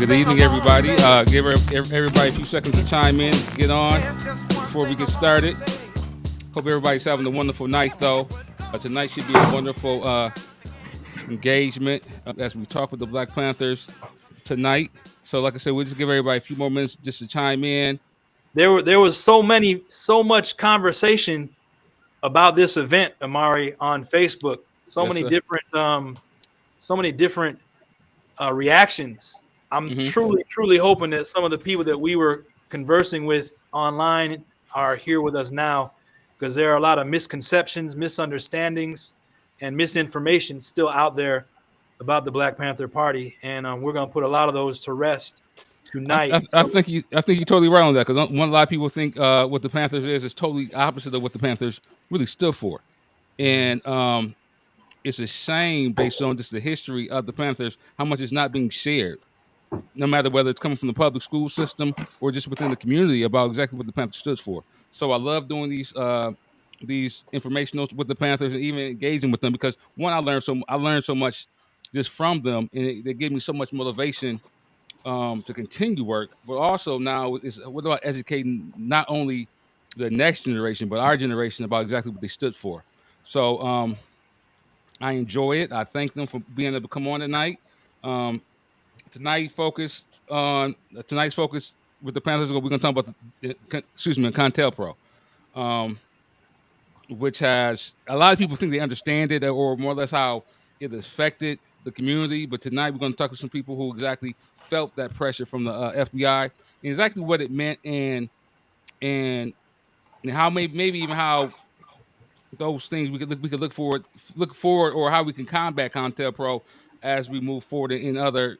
Good evening, everybody. Give everybody a few seconds to chime in, get on before we get started. Hope everybody's having a wonderful night, though. Tonight should be a wonderful engagement as we talk with the Black Panthers tonight. So, like I said, we'll just give everybody a few more minutes just to chime in. There was so much conversation about this event, Amari, on Facebook. So Yes, many different reactions. I'm truly hoping that some of the people that we were conversing with online are here with us now, because there are a lot of misconceptions, misunderstandings, and misinformation still out there about the Black Panther Party, and we're going to put a lot of those to rest tonight. I think you're totally right on that, because a lot of people think what the Panthers is totally opposite of what the Panthers really stood for, and it's a shame based on just the history of the Panthers how much is not being shared, no matter whether it's coming from the public school system or just within the community about exactly what the Panthers stood for. So I love doing these informationals with the Panthers and even engaging with them, because one, I learned so much just from them, and they gave me so much motivation to continue work. But also now is what about educating not only the next generation but our generation about exactly what they stood for. So I enjoy it. I thank them for being able to come on tonight. Tonight's focus with the Panthers. We're going to talk about Contel Pro, which has a lot of people think they understand it or more or less how it affected the community. But tonight we're going to talk to some people who exactly felt that pressure from the FBI and exactly what it meant and how maybe even how those things we could look forward or how we can combat Contel Pro as we move forward in other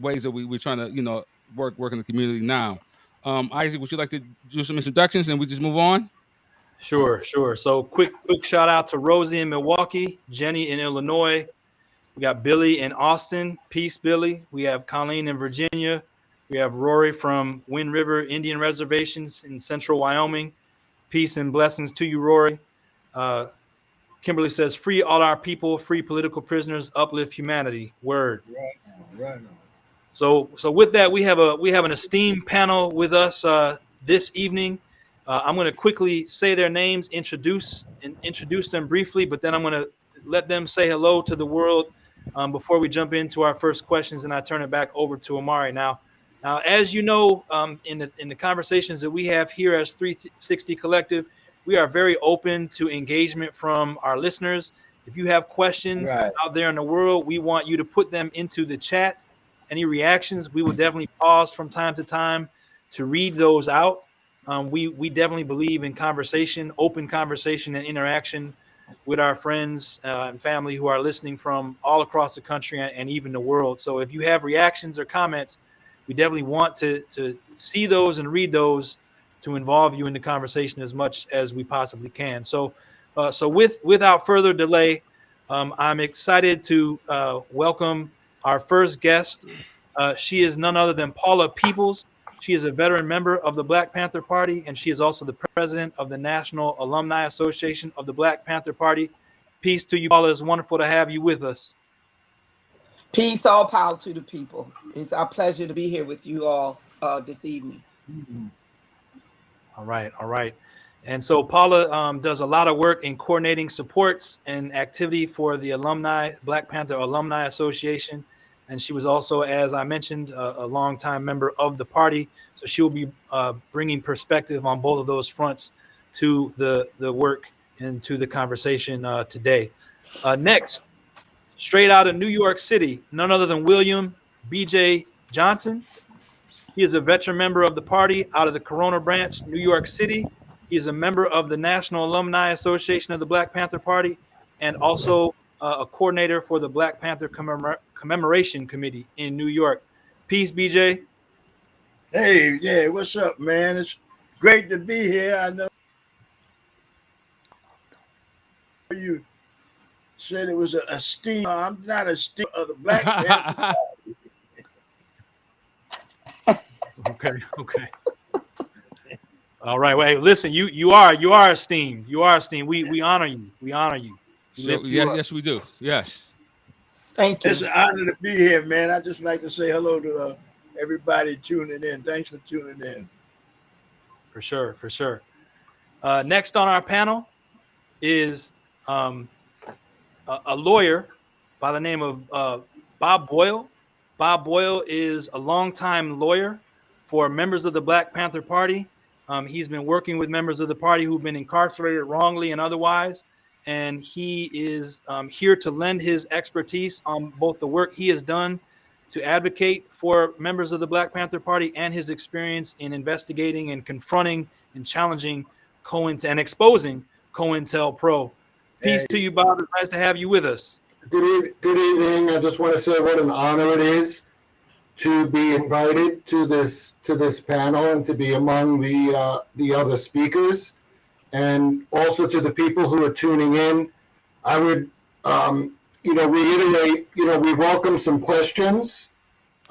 ways that we're trying to work in the community now. Isaac, would you like to do some introductions and we just move on? Sure. So quick shout out to Rosie in Milwaukee, Jenny in Illinois. We got Billy in Austin. Peace, Billy. We have Colleen in Virginia. We have Rory from Wind River Indian Reservations in central Wyoming. Peace and blessings to you, Rory. Kimberly says, free all our people, free political prisoners, uplift humanity. Word. Right on. So with that, we have an esteemed panel with us this evening. I'm going to quickly say their names, introduce them briefly, but then I'm going to let them say hello to the world before we jump into our first questions, and I turn it back over to Amari. Now, as you know, in the conversations that we have here as 360 Collective, we are very open to engagement from our listeners. If you have questions out there in the world, we want you to put them into the chat. Any reactions, we will definitely pause from time to time to read those out. We definitely believe in conversation, open conversation and interaction with our friends and family who are listening from all across the country and even the world. So if you have reactions or comments, we definitely want to see those and read those to involve you in the conversation as much as we possibly can. So without further delay, I'm excited to welcome our first guest. She is none other than Paula Peebles. She is a veteran member of the Black Panther Party, and she is also the president of the National Alumni Association of the Black Panther Party. Peace to you, Paula. It's wonderful to have you with us. Peace, all power to the people. It's our pleasure to be here with you all this evening. Mm-hmm. All right. And so Paula does a lot of work in coordinating supports and activity for the Black Panther Alumni Association. And she was also, as I mentioned, a longtime member of the party. So she will be bringing perspective on both of those fronts to the work and to the conversation today. Next, straight out of New York City, none other than William B.J. Johnson. He is a veteran member of the party out of the Corona branch, New York City. He is a member of the National Alumni Association of the Black Panther Party and also a coordinator for the Black Panther Commemoration Committee in New York. Peace, BJ. Hey, yeah, what's up, man? It's great to be here. I know you said it was a steam. I'm not a steam of the Black Panther Party. Okay. All right. Wait, listen, you are esteemed. You are esteemed. We honor you. We honor you. Yes, we do. Yes. Thank you. It's an honor to be here, man. I just like to say hello to everybody tuning in. Thanks for tuning in. For sure, for sure. Next on our panel is a lawyer by the name of Bob Boyle. Bob Boyle is a longtime lawyer for members of the Black Panther Party. He's been working with members of the party who've been incarcerated wrongly and otherwise. And he is here to lend his expertise on both the work he has done to advocate for members of the Black Panther Party and his experience in investigating and confronting and challenging and exposing COINTELPRO. Peace to you, Bob. It's nice to have you with us. Good evening. I just want to say what an honor it is to be invited to this panel and to be among the other speakers, and also to the people who are tuning in. I would reiterate, we welcome some questions.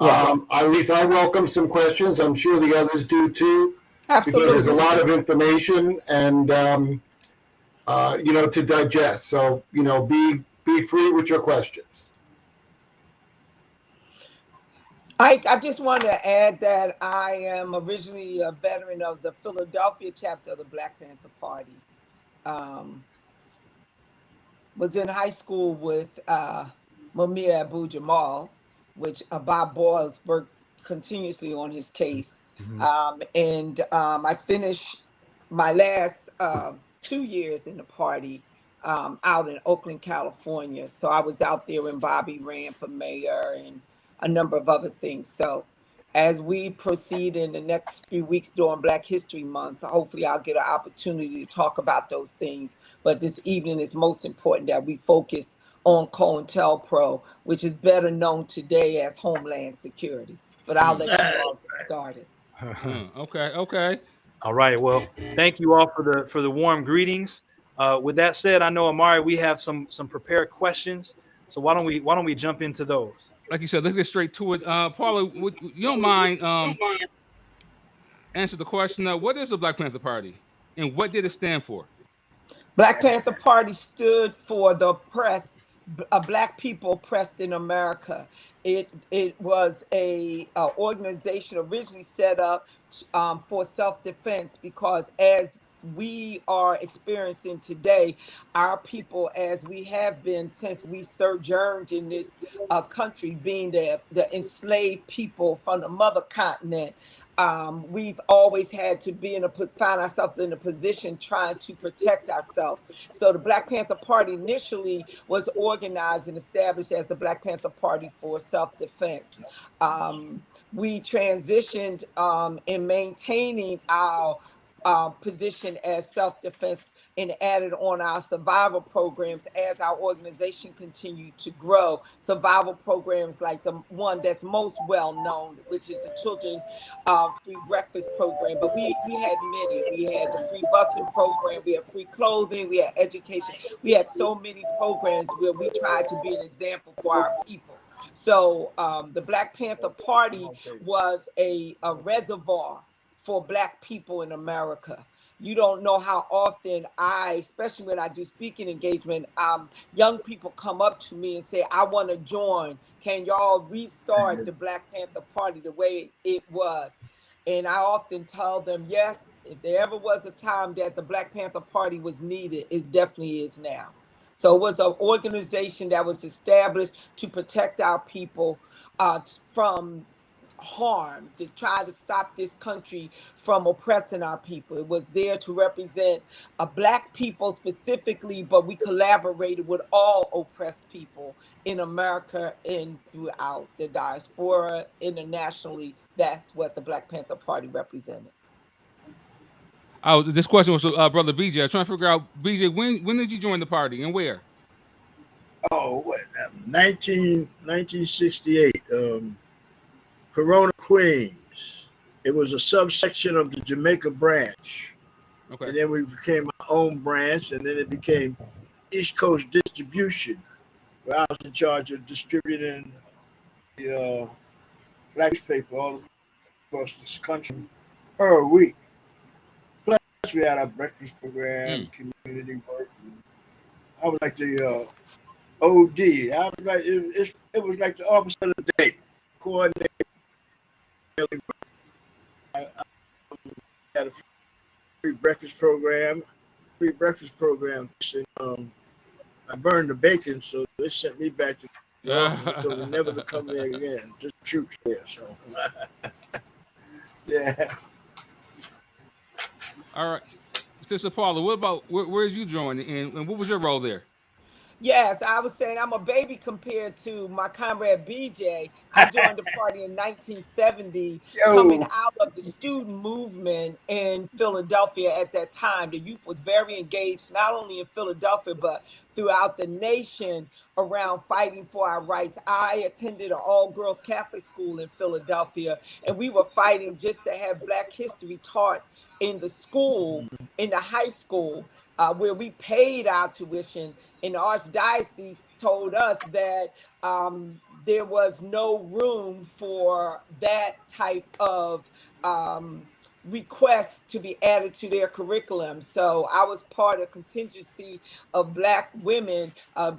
Yes. At least I welcome some questions. I'm sure the others do too. Absolutely. Because there's a lot of information and to digest. So be free with your questions. I just want to add that I am originally a veteran of the Philadelphia chapter of the Black Panther Party. Was in high school with Mumia Abu-Jamal, which Bob Boyle worked continuously on his case. Mm-hmm. I finished my last 2 years in the party out in Oakland, California. So I was out there when Bobby ran for mayor and a number of other things. So as we proceed in the next few weeks during Black History Month, hopefully I'll get an opportunity to talk about those things. But this evening is most important that we focus on COINTELPRO, which is better known today as Homeland Security. But I'll let you all get started. Okay. All right. Well, thank you all for the warm greetings. With that said, I know, Amari, we have some prepared questions. So why don't we jump into those? Like you said, let's get straight to it. Paula, you don't mind answer the question? What is the Black Panther Party, and what did it stand for? Black Panther Party stood for the Black people oppressed in America. It was a organization originally set up for self-defense, because as we are experiencing today, our people, as we have been since we sojourned in this country, being the enslaved people from the mother continent, we've always had to find ourselves in a position trying to protect ourselves. So the Black Panther Party initially was organized and established as the Black Panther Party for self-defense. We transitioned in maintaining our position as self-defense and added on our survival programs as our organization continued to grow. Survival programs like the one that's most well known, which is the Children Free Breakfast Program. But we had many. We had the free busing program, we had free clothing, we had education. We had so many programs where we tried to be an example for our people. So the Black Panther Party was a reservoir for Black people in America. You don't know how often especially when I do speaking engagement, young people come up to me and say, I want to join. Can y'all restart the Black Panther Party the way it was? And I often tell them, yes, if there ever was a time that the Black Panther Party was needed, it definitely is now. So it was an organization that was established to protect our people from harm, to try to stop this country from oppressing our people. It was there to represent Black people specifically, but we collaborated with all oppressed people in America and throughout the diaspora, internationally. That's what the Black Panther Party represented. Oh, this question was Brother BJ. I was trying to figure out, BJ, when did you join the party and where? Oh, 1968. Corona, Queens. It was a subsection of the Jamaica branch. Okay. And then we became our own branch, and then it became East Coast Distribution, where I was in charge of distributing the Black newspaper all across this country per week. Plus, we had our breakfast program, community work. I was like the OD. I was like, it was like the officer of the day, coordinator. I had a free breakfast program. I burned the bacon, so they sent me back to so never to come there again. Just troops there. So yeah. All right. Sister Paula, what about where did you join and what was your role there? Yes, I was saying I'm a baby compared to my comrade BJ. I joined the party in 1970, coming Yo. out of the student movement in Philadelphia at that time. The youth was very engaged, not only in Philadelphia, but throughout the nation around fighting for our rights. I attended an all-girls Catholic school in Philadelphia, and we were fighting just to have Black history taught in the school, in the high school, where we paid our tuition. And the archdiocese told us that there was no room for that type of requests to be added to their curriculum. So I was part of contingency of Black women,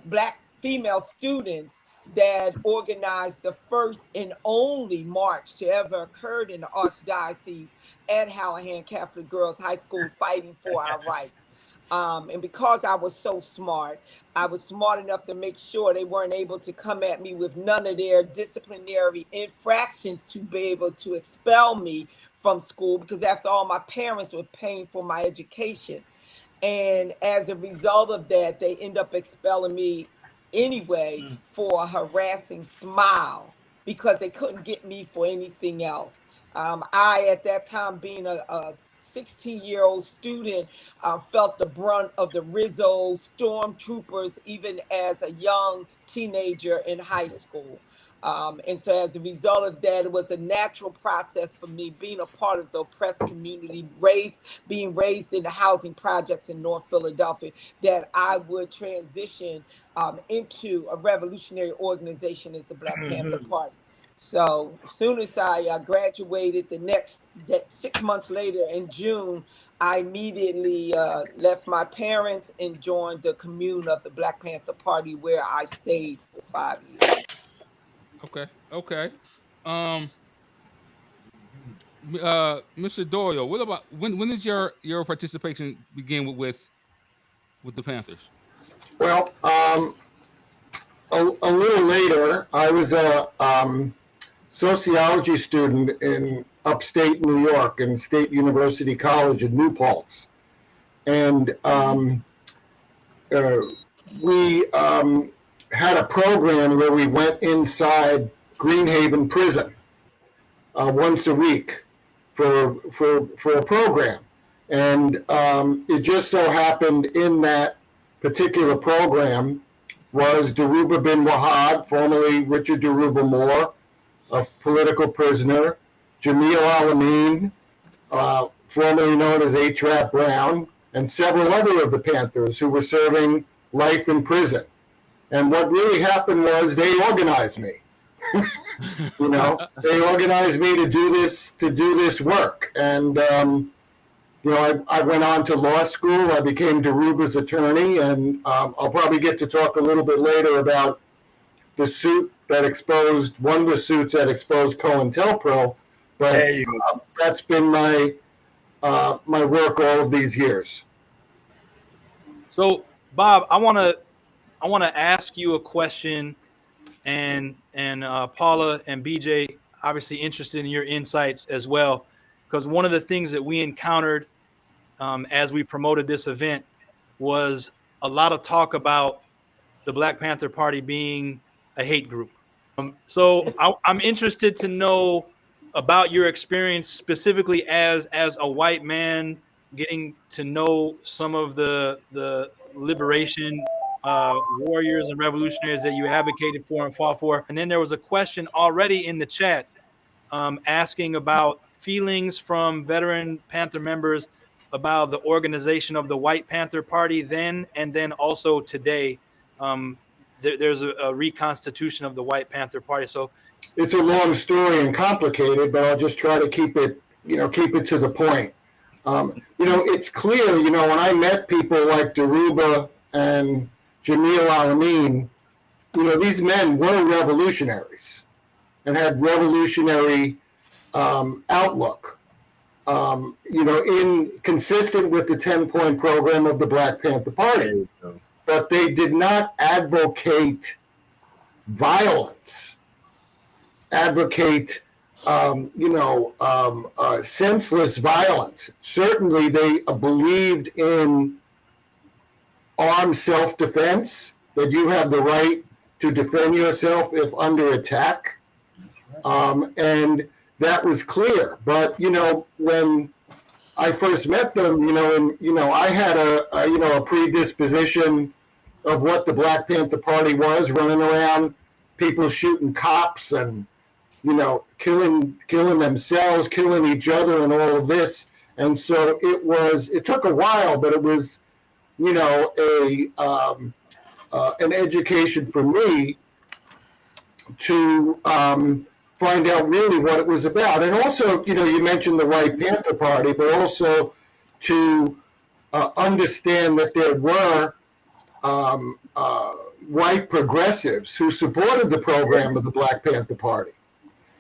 Black female students that organized the first and only march to ever occurred in the archdiocese at Hallahan Catholic Girls High School, fighting for our rights. And because I was so smart, I was smart enough to make sure they weren't able to come at me with none of their disciplinary infractions to be able to expel me from school, because after all, my parents were paying for my education. And as a result of that, they end up expelling me anyway for a harassing smile, because they couldn't get me for anything else. I, at that time, being a 16-year-old student, felt the brunt of the Rizzo stormtroopers, even as a young teenager in high school. And so as a result of that, it was a natural process for me being a part of the oppressed community, being raised in the housing projects in North Philadelphia, that I would transition into a revolutionary organization as the Black Panther Party. So as soon as I graduated, that 6 months later in June, I immediately left my parents and joined the commune of the Black Panther Party, where I stayed for 5 years. Okay. Um, Mr. Doyle, what about when did your participation begin with the Panthers? Well, a little later, I was a sociology student in upstate New York in State University College in New Paltz. And we had a program where we went inside Greenhaven Prison once a week for a program. And it just so happened in that particular program was Dhoruba bin Wahad, formerly Richard Dhoruba Moore, a political prisoner, Jamil Al-Amin, formerly known as A-Trap Brown, and several other of the Panthers who were serving life in prison. And what really happened was they organized me. They organized me to do this work. And I went on to law school. I became Dhoruba's attorney, and I'll probably get to talk a little bit later about the suit that exposed one of the suits that exposed COINTELPRO. But that's been my work all of these years. So, Bob, I want to ask you a question, and Paula and BJ, obviously interested in your insights as well, because one of the things that we encountered as we promoted this event was a lot of talk about the Black Panther Party being a hate group. So I'm interested to know about your experience specifically as a white man, getting to know some of the liberation warriors and revolutionaries that you advocated for and fought for. And then there was a question already in the chat asking about feelings from veteran Panther members about the organization of the White Panther Party then, and then also today. There's a reconstitution of the White Panther Party. So it's a long story and complicated, but I'll just try to keep it to the point. It's clear, when I met people like Dhoruba and Jamil Al-Amin, these men were revolutionaries and had revolutionary outlook. Consistent with the 10-point program of the Black Panther Party. But they did not advocate violence, advocate, senseless violence. Certainly, they believed in armed self-defense, that you have the right to defend yourself if under attack. And that was clear. But, when I first met them, I had a predisposition of what the Black Panther Party was, running around, people shooting cops and, killing themselves, killing each other and all of this. And so it took a while, but it was, an education for me to find out really what it was about. And also, you mentioned the White Panther Party, but also to understand that there were white progressives who supported the program of the Black Panther Party.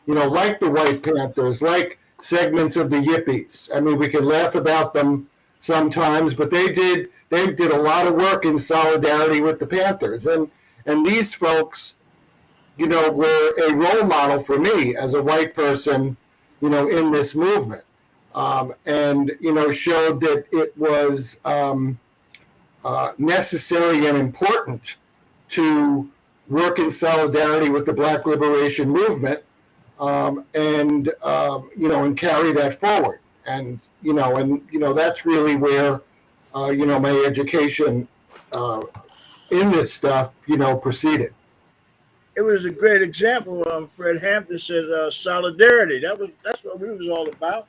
Like the White Panthers, like segments of the Yippies. I mean, we can laugh about them sometimes, but they did a lot of work in solidarity with the Panthers. And these folks, were a role model for me as a white person, in this movement. And showed that it was necessary and important to work in solidarity with the Black Liberation Movement, and carry that forward. And that's really where my education in this stuff proceeded. It was a great example. Fred Hampton said solidarity. That's what we was all about.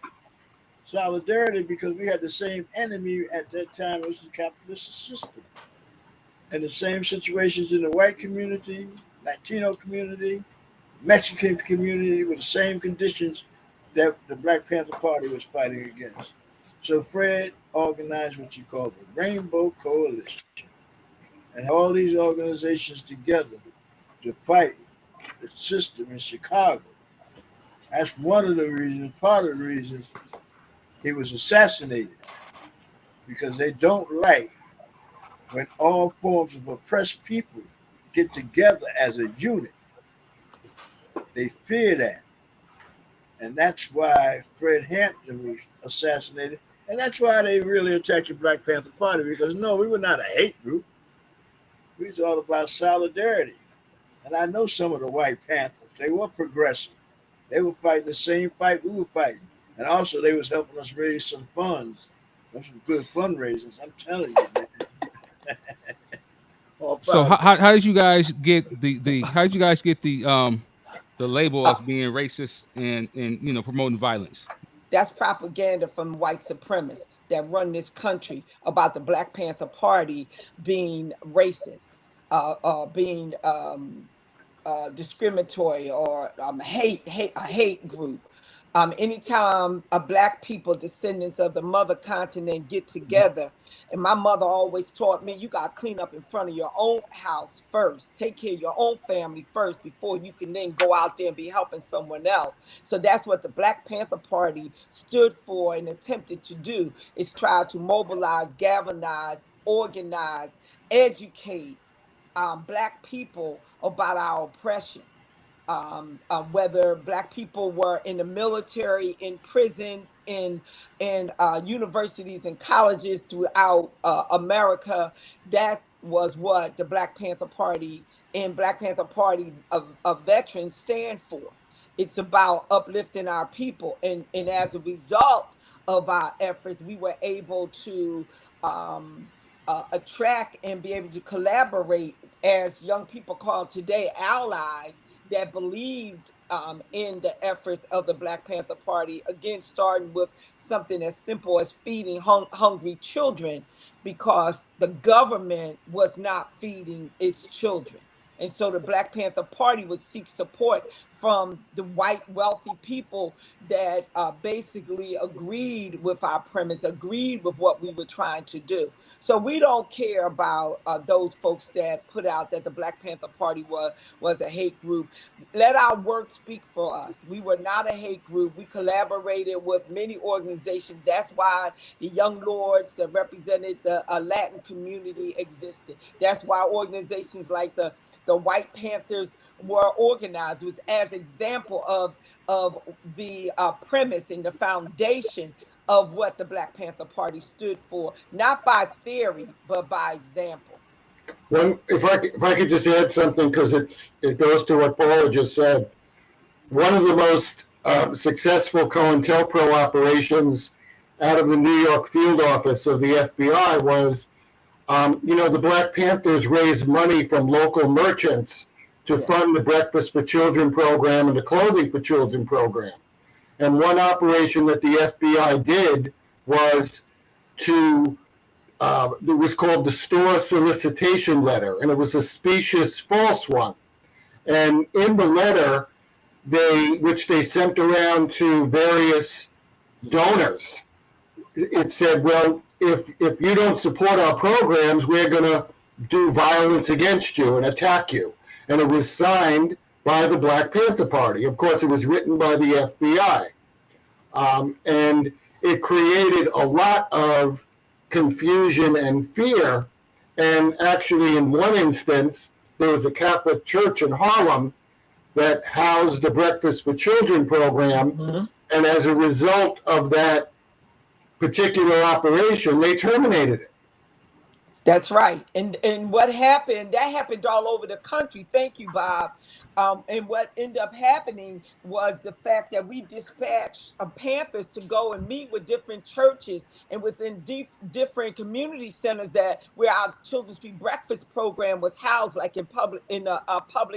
Solidarity, because we had the same enemy at that time. It was the capitalist system, and the same situations in the white community, Latino community, Mexican community, with the same conditions that the Black Panther Party was fighting against. So Fred organized what you call the Rainbow Coalition, and all these organizations together to fight the system in Chicago. That's one of the reasons, part of the reasons he was assassinated, because they don't like when all forms of oppressed people get together as a unit. They fear that. And that's why Fred Hampton was assassinated. And that's why they really attacked the Black Panther Party, because no, we were not a hate group. We was all about solidarity. And I know some of the White Panthers. They were progressive. They were fighting the same fight we were fighting. And also they was helping us raise some funds. Those some good fundraisers, I'm telling you, man. So how did you guys get the label as being racist and promoting violence? That's propaganda from white supremacists that run this country about the Black Panther Party being racist, being discriminatory, or a hate group. Anytime a Black people, descendants of the mother continent, get together, and my mother always taught me, you got to clean up in front of your own house first. Take care of your own family first before you can then go out there and be helping someone else. So that's what the Black Panther Party stood for and attempted to do, is try to mobilize, galvanize, organize, educate Black people about our oppression. Whether Black people were in the military, in prisons, in universities and colleges throughout America, that was what the Black Panther Party and Black Panther Party of veterans stand for. It's about uplifting our people, and as a result of our efforts, we were able to attract and be able to collaborate, as young people call today, allies that believed in the efforts of the Black Panther Party, again, starting with something as simple as feeding hungry children, because the government was not feeding its children. And so the Black Panther Party would seek support from the white wealthy people that basically agreed with our premise, agreed with what we were trying to do. So we don't care about those folks that put out that the Black Panther Party was a hate group. Let our work speak for us. We were not a hate group. We collaborated with many organizations. That's why the Young Lords that represented the Latin community existed. That's why organizations like the White Panthers were organized. It was as example of the premise and the foundation of what the Black Panther Party stood for, not by theory, but by example. If I could just add something, because it goes to what Paula just said. One of the most successful COINTELPRO operations out of the New York field office of the FBI was, the Black Panthers raised money from local merchants to fund the Breakfast for Children program and the Clothing for Children program. And one operation that the FBI did was it was called the store solicitation letter, and it was a specious false one. And in the letter, which they sent around to various donors, it said, well, if you don't support our programs, we're going to do violence against you and attack you. And it was signed by the Black Panther Party. Of course, it was written by the FBI. And it created a lot of confusion and fear. And actually, in one instance, there was a Catholic church in Harlem that housed the Breakfast for Children program. Mm-hmm. And as a result of that particular operation, they terminated it. That's right. And what happened, that happened all over the country. Thank you, Bob. And what ended up happening was the fact that we dispatched Panthers to go and meet with different churches and within different community centers where our Children's Free Breakfast program was housed, like in public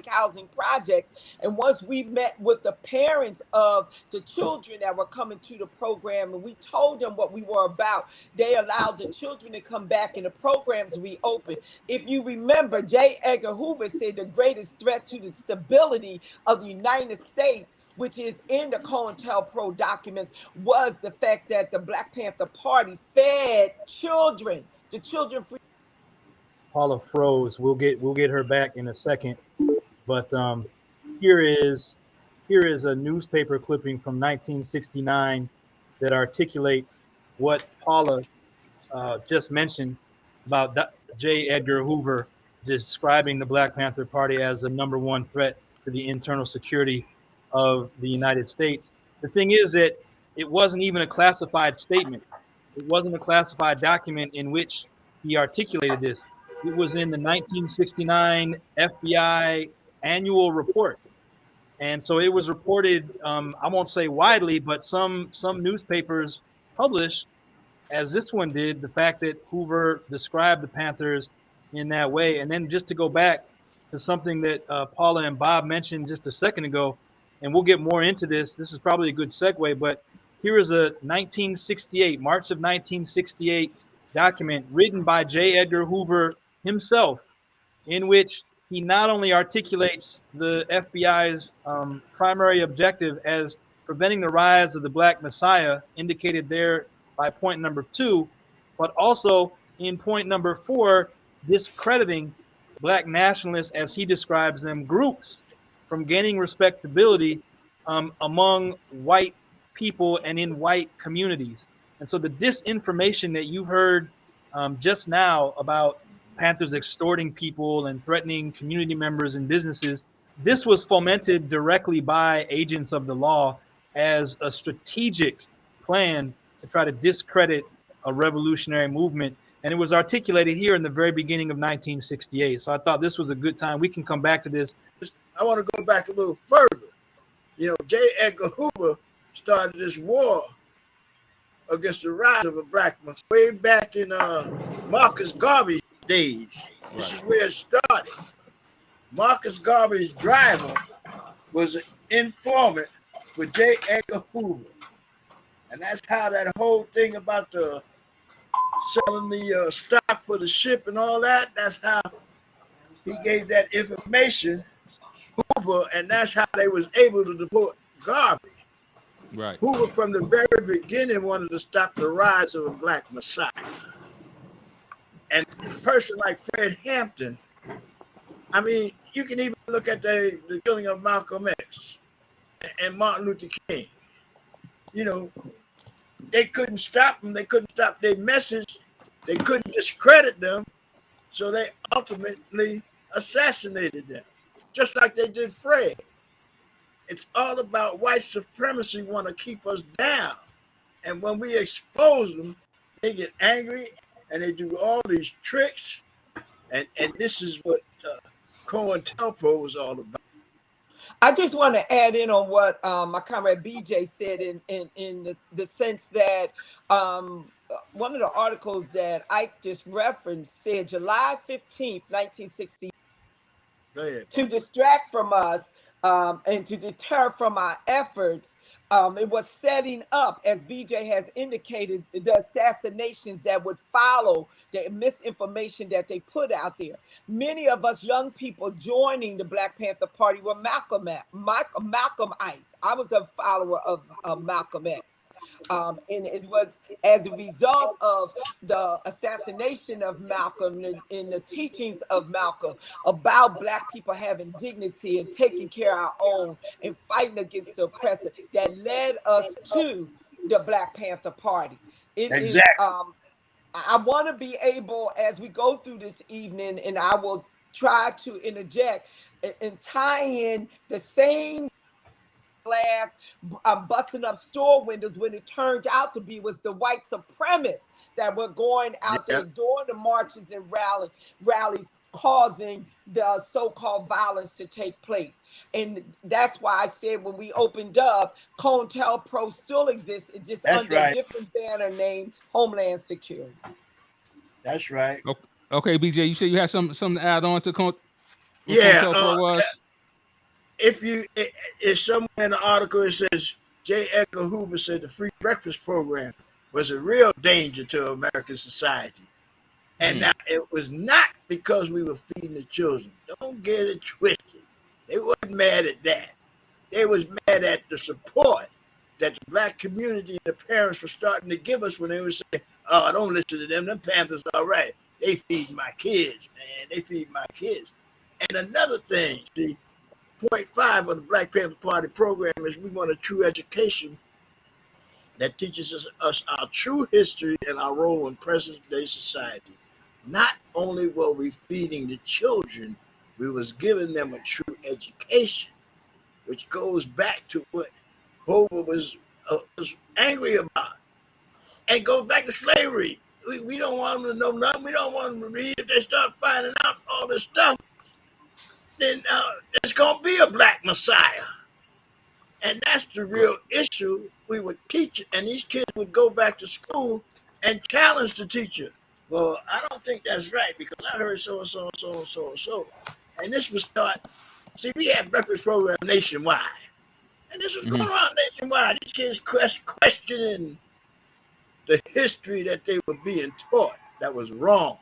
housing projects. And once we met with the parents of the children that were coming to the program and we told them what we were about, they allowed the children to come back and the programs reopened. If you remember, J. Edgar Hoover said the greatest threat to the stability of the United States, which is in the COINTELPRO documents, was the fact that the Black Panther Party fed children. The children free. Paula froze. We'll get her back in a second. But here is a newspaper clipping from 1969 that articulates what Paula just mentioned about J. Edgar Hoover describing the Black Panther Party as the number one threat to the internal security of the United States. The thing is that it wasn't even a classified statement. It wasn't a classified document in which he articulated this. It was in the 1969 FBI annual report. And so it was reported, I won't say widely, but some newspapers published, as this one did, the fact that Hoover described the Panthers in that way. And then just to go back to something that Paula and Bob mentioned just a second ago, and we'll get more into this. This is probably a good segue, but here is a March of 1968 document written by J. Edgar Hoover himself, in which he not only articulates the FBI's primary objective as preventing the rise of the Black Messiah, indicated there by point number 2, but also in point number 4, discrediting Black nationalists, as he describes them, groups from gaining respectability among white people and in white communities. And so the disinformation that you heard just now about Panthers extorting people and threatening community members and businesses, this was fomented directly by agents of the law as a strategic plan to try to discredit a revolutionary movement. And it was articulated here in the very beginning of 1968. So I thought this was a good time. We can come back to this. I want to go back a little further. J. Edgar Hoover started this war against the rise of a black man way back in Marcus Garvey's days. Right. This is where it started. Marcus Garvey's driver was an informant with J. Edgar Hoover. And that's how that whole thing about the selling the stock for the ship and all that, that's how he gave that information. Hoover, and that's how they was able to deport Garvey. Right. Hoover, from the very beginning, wanted to stop the rise of a black messiah. And a person like Fred Hampton, I mean, you can even look at the killing of Malcolm X and Martin Luther King. You know, they couldn't stop them. They couldn't stop their message. They couldn't discredit them. So they ultimately assassinated them, just like they did Fred. It's all about white supremacy want to keep us down. And when we expose them, they get angry and they do all these tricks. And this is what COINTELPRO was all about. I just want to add in on what my comrade BJ said in the sense that one of the articles that I just referenced said July 15th, 1960, to distract from us and to deter from our efforts. It was setting up, as BJ has indicated, the assassinations that would follow, the misinformation that they put out there. Many of us young people joining the Black Panther Party were Malcolmites. I was a follower of Malcolm X. And it was as a result of the assassination of Malcolm and the teachings of Malcolm about Black people having dignity and taking care of our own and fighting against the oppressor that led us to the Black Panther Party. It is I want to be able, as we go through this evening, and I will try to interject and tie in the same glass busting up store windows when it turned out to be was the white supremacists that were going out there during the marches and rallies causing the so-called violence to take place. And that's why I said when we opened up, COINTELPRO still exists. It's just under a different banner named Homeland Security. That's right. Okay, BJ, you said you had something to add on to COINTELPRO was? If somewhere in the article it says J. Edgar Hoover said the free breakfast program was a real danger to American society. And now it was not because we were feeding the children. Don't get it twisted. They wasn't mad at that. They was mad at the support that the Black community and the parents were starting to give us when they were saying, oh, don't listen to them. Them Panthers all right. They feed my kids, man. They feed my kids. And another thing, see, point 5 of the Black Panther Party program is we want a true education that teaches us our true history and our role in present-day society. Not only were we feeding the children, we was giving them a true education, which goes back to what Hoover was angry about, and goes back to slavery. We don't want them to know nothing. We don't want them to read. If they start finding out all this stuff, then there's going to be a black messiah. And that's the real issue. We would teach it, and these kids would go back to school and challenge the teacher. Well, I don't think that's right because I heard so and so and so and so and so. And this would start. See, we had breakfast program nationwide. And this was going on nationwide. These kids questioning the history that they were being taught that was wrong.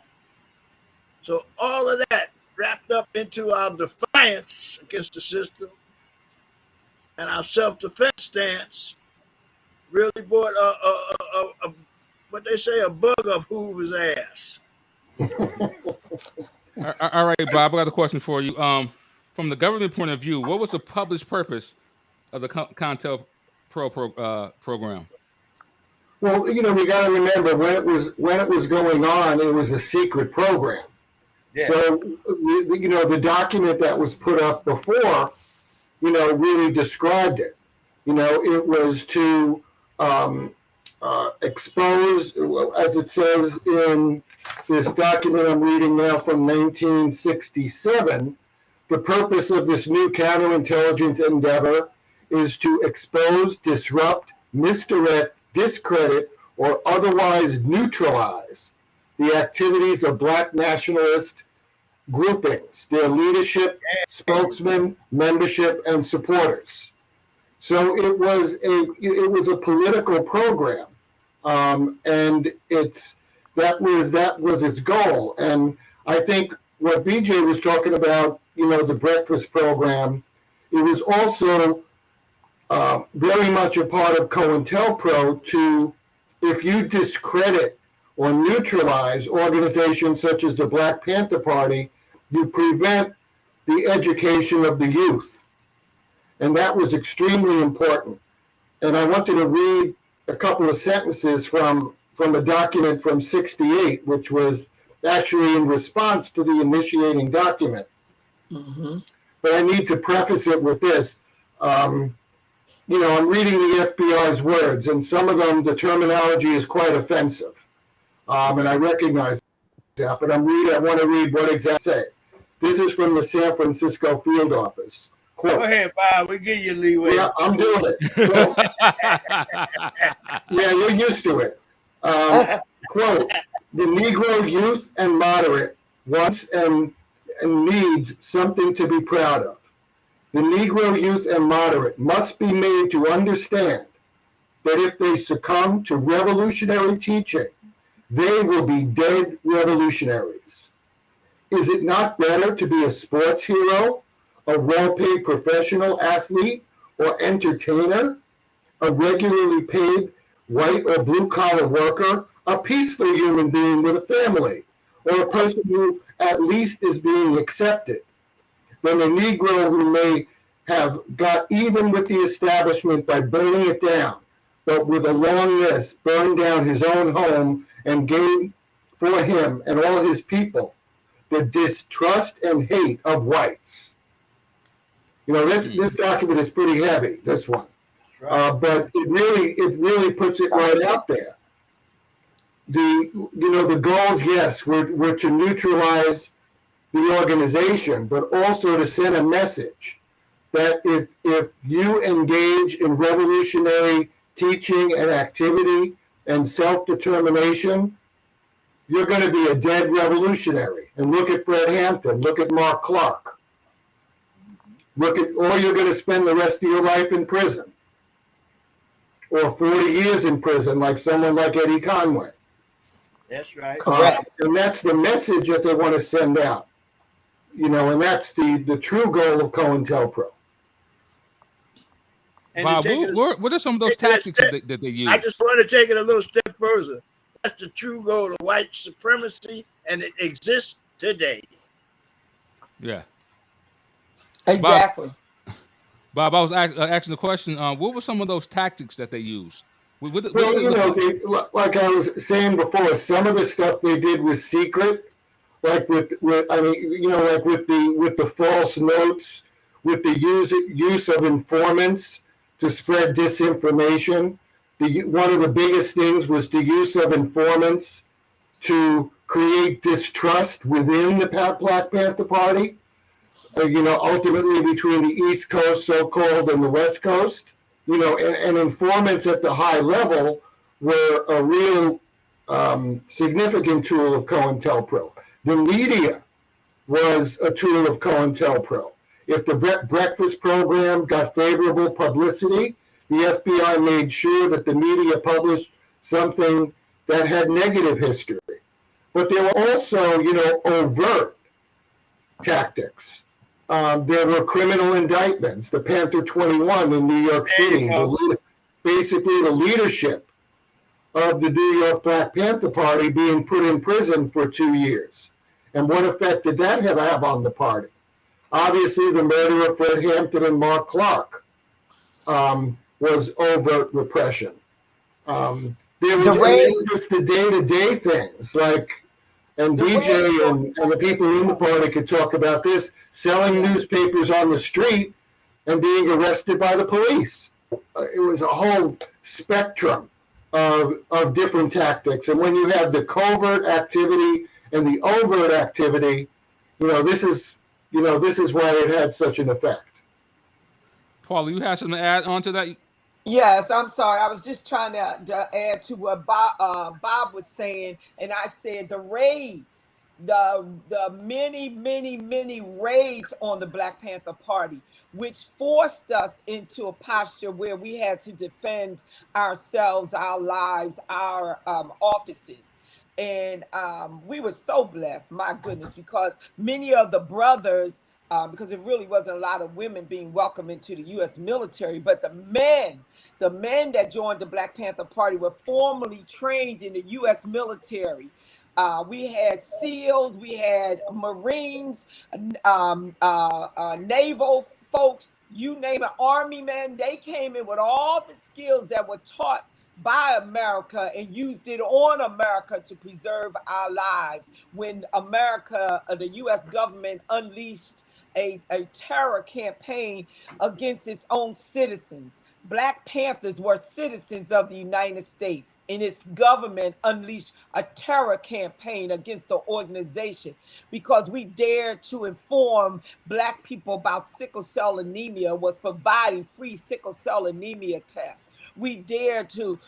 So all of that wrapped up into our defiance against the system and our self-defense stance really brought a what they say, a bug up Hoover's ass. All right, Bob, I got a question for you. From the government point of view, what was the published purpose of the COINTELPRO program? Well, we got to remember when it was going on, it was a secret program. Yeah. So, the document that was put up before, really described it. It was to expose, as it says in this document I'm reading now from 1967, the purpose of this new counterintelligence endeavor is to expose, disrupt, misdirect, discredit, or otherwise neutralize the activities of Black nationalist groupings, their leadership, spokesmen, membership, and supporters. So it was a political program, and that was its goal. And I think what BJ was talking about, the breakfast program, it was also very much a part of COINTELPRO to, if you discredit or neutralize organizations such as the Black Panther Party, you prevent the education of the youth. And that was extremely important. And I wanted to read a couple of sentences from a document from '68, which was actually in response to the initiating document. Mm-hmm. But I need to preface it with this. You know, I'm reading the FBI's words, and some of them, the terminology is quite offensive. And I recognize that, but I want to read what exactly say. This is from the San Francisco field office. Quote, Go ahead, Bob. We give you leeway. yeah, I'm doing it. Quote, yeah, you're used to it. Quote, the Negro youth and moderate wants and needs something to be proud of. The Negro youth and moderate must be made to understand that if they succumb to revolutionary teaching, they will be dead revolutionaries. Is it not better to be a sports hero, a well-paid professional athlete or entertainer, a regularly paid white or blue-collar worker, a peaceful human being with a family, or a person who at least is being accepted, than a Negro who may have got even with the establishment by burning it down, but with a long list burned down his own home and gained for him and all his people the distrust and hate of whites. You know, this document is pretty heavy, this one. But it really puts it right out there. The goals, yes, were to neutralize the organization, but also to send a message that if you engage in revolutionary teaching and activity and self-determination, you're going to be a dead revolutionary. And look at Fred Hampton, look at Mark Clark. Or you're going to spend the rest of your life in prison. Or 40 years in prison, like someone like Eddie Conway. That's right. Correct. And that's the message that they want to send out. You know, and that's the true goal of COINTELPRO. Bob, what are some of those tactics that they use? I just want to take it a little step further. That's the true goal of white supremacy, and it exists today. Yeah. Exactly. Bob, I was asking the question, what were some of those tactics that they used? Well, you know, like I was saying before, some of the stuff they did was secret, like with the false notes, with the use of informants to spread disinformation. One of the biggest things was the use of informants to create distrust within the Black Panther Party. Ultimately between the East Coast, so-called, and the West Coast. You know, and informants at the high level were a real significant tool of COINTELPRO. The media was a tool of COINTELPRO. If the breakfast program got favorable publicity, the FBI made sure that the media published something that had negative history. But there were also, overt tactics. There were criminal indictments, the Panther 21 in New York City, basically the leadership of the New York Black Panther Party being put in prison for 2 years. And what effect did that have on the party? Obviously, the murder of Fred Hampton and Mark Clark was overt repression. There was just the day-to-day things, like, and DJ and the people in the party could talk about this, selling newspapers on the street and being arrested by the police. It was a whole spectrum of different tactics. And when you have the covert activity and the overt activity, this is why it had such an effect. Paula, you have something to add on to that? Yes, I'm sorry. I was just trying to add to what Bob was saying, and I said the raids, the many raids on the Black Panther Party, which forced us into a posture where we had to defend ourselves, our lives, our offices. And we were so blessed, my goodness, because many of the brothers because it really wasn't a lot of women being welcomed into the U.S. military. But the men that joined the Black Panther Party were formally trained in the U.S. military. We had SEALs, we had Marines, naval folks, you name it, Army men. They came in with all the skills that were taught by America and used it on America to preserve our lives when America, the U.S. government, unleashed a terror campaign against its own citizens. Black Panthers were citizens of the United States, and its government unleashed a terror campaign against the organization because we dared to inform Black people about sickle cell anemia, was providing free sickle cell anemia tests. We dared to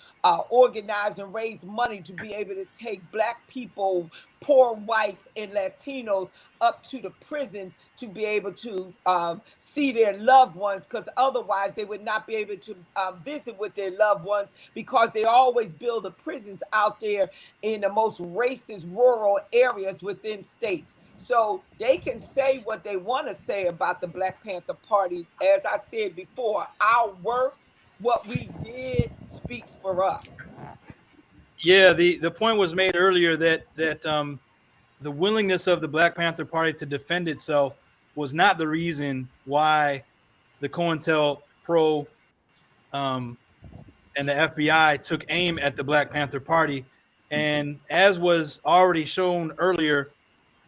organize and raise money to be able to take Black people, poor whites and Latinos up to the prisons to be able to see their loved ones, because otherwise they would not be able to visit with their loved ones, because they always build the prisons out there in the most racist rural areas within states. So they can say what they want to say about the Black Panther Party. As I said before, our work, what we did, speaks for us. Yeah, the point was made earlier that the willingness of the Black Panther Party to defend itself was not the reason why the COINTELPRO and the FBI took aim at the Black Panther Party. And as was already shown earlier,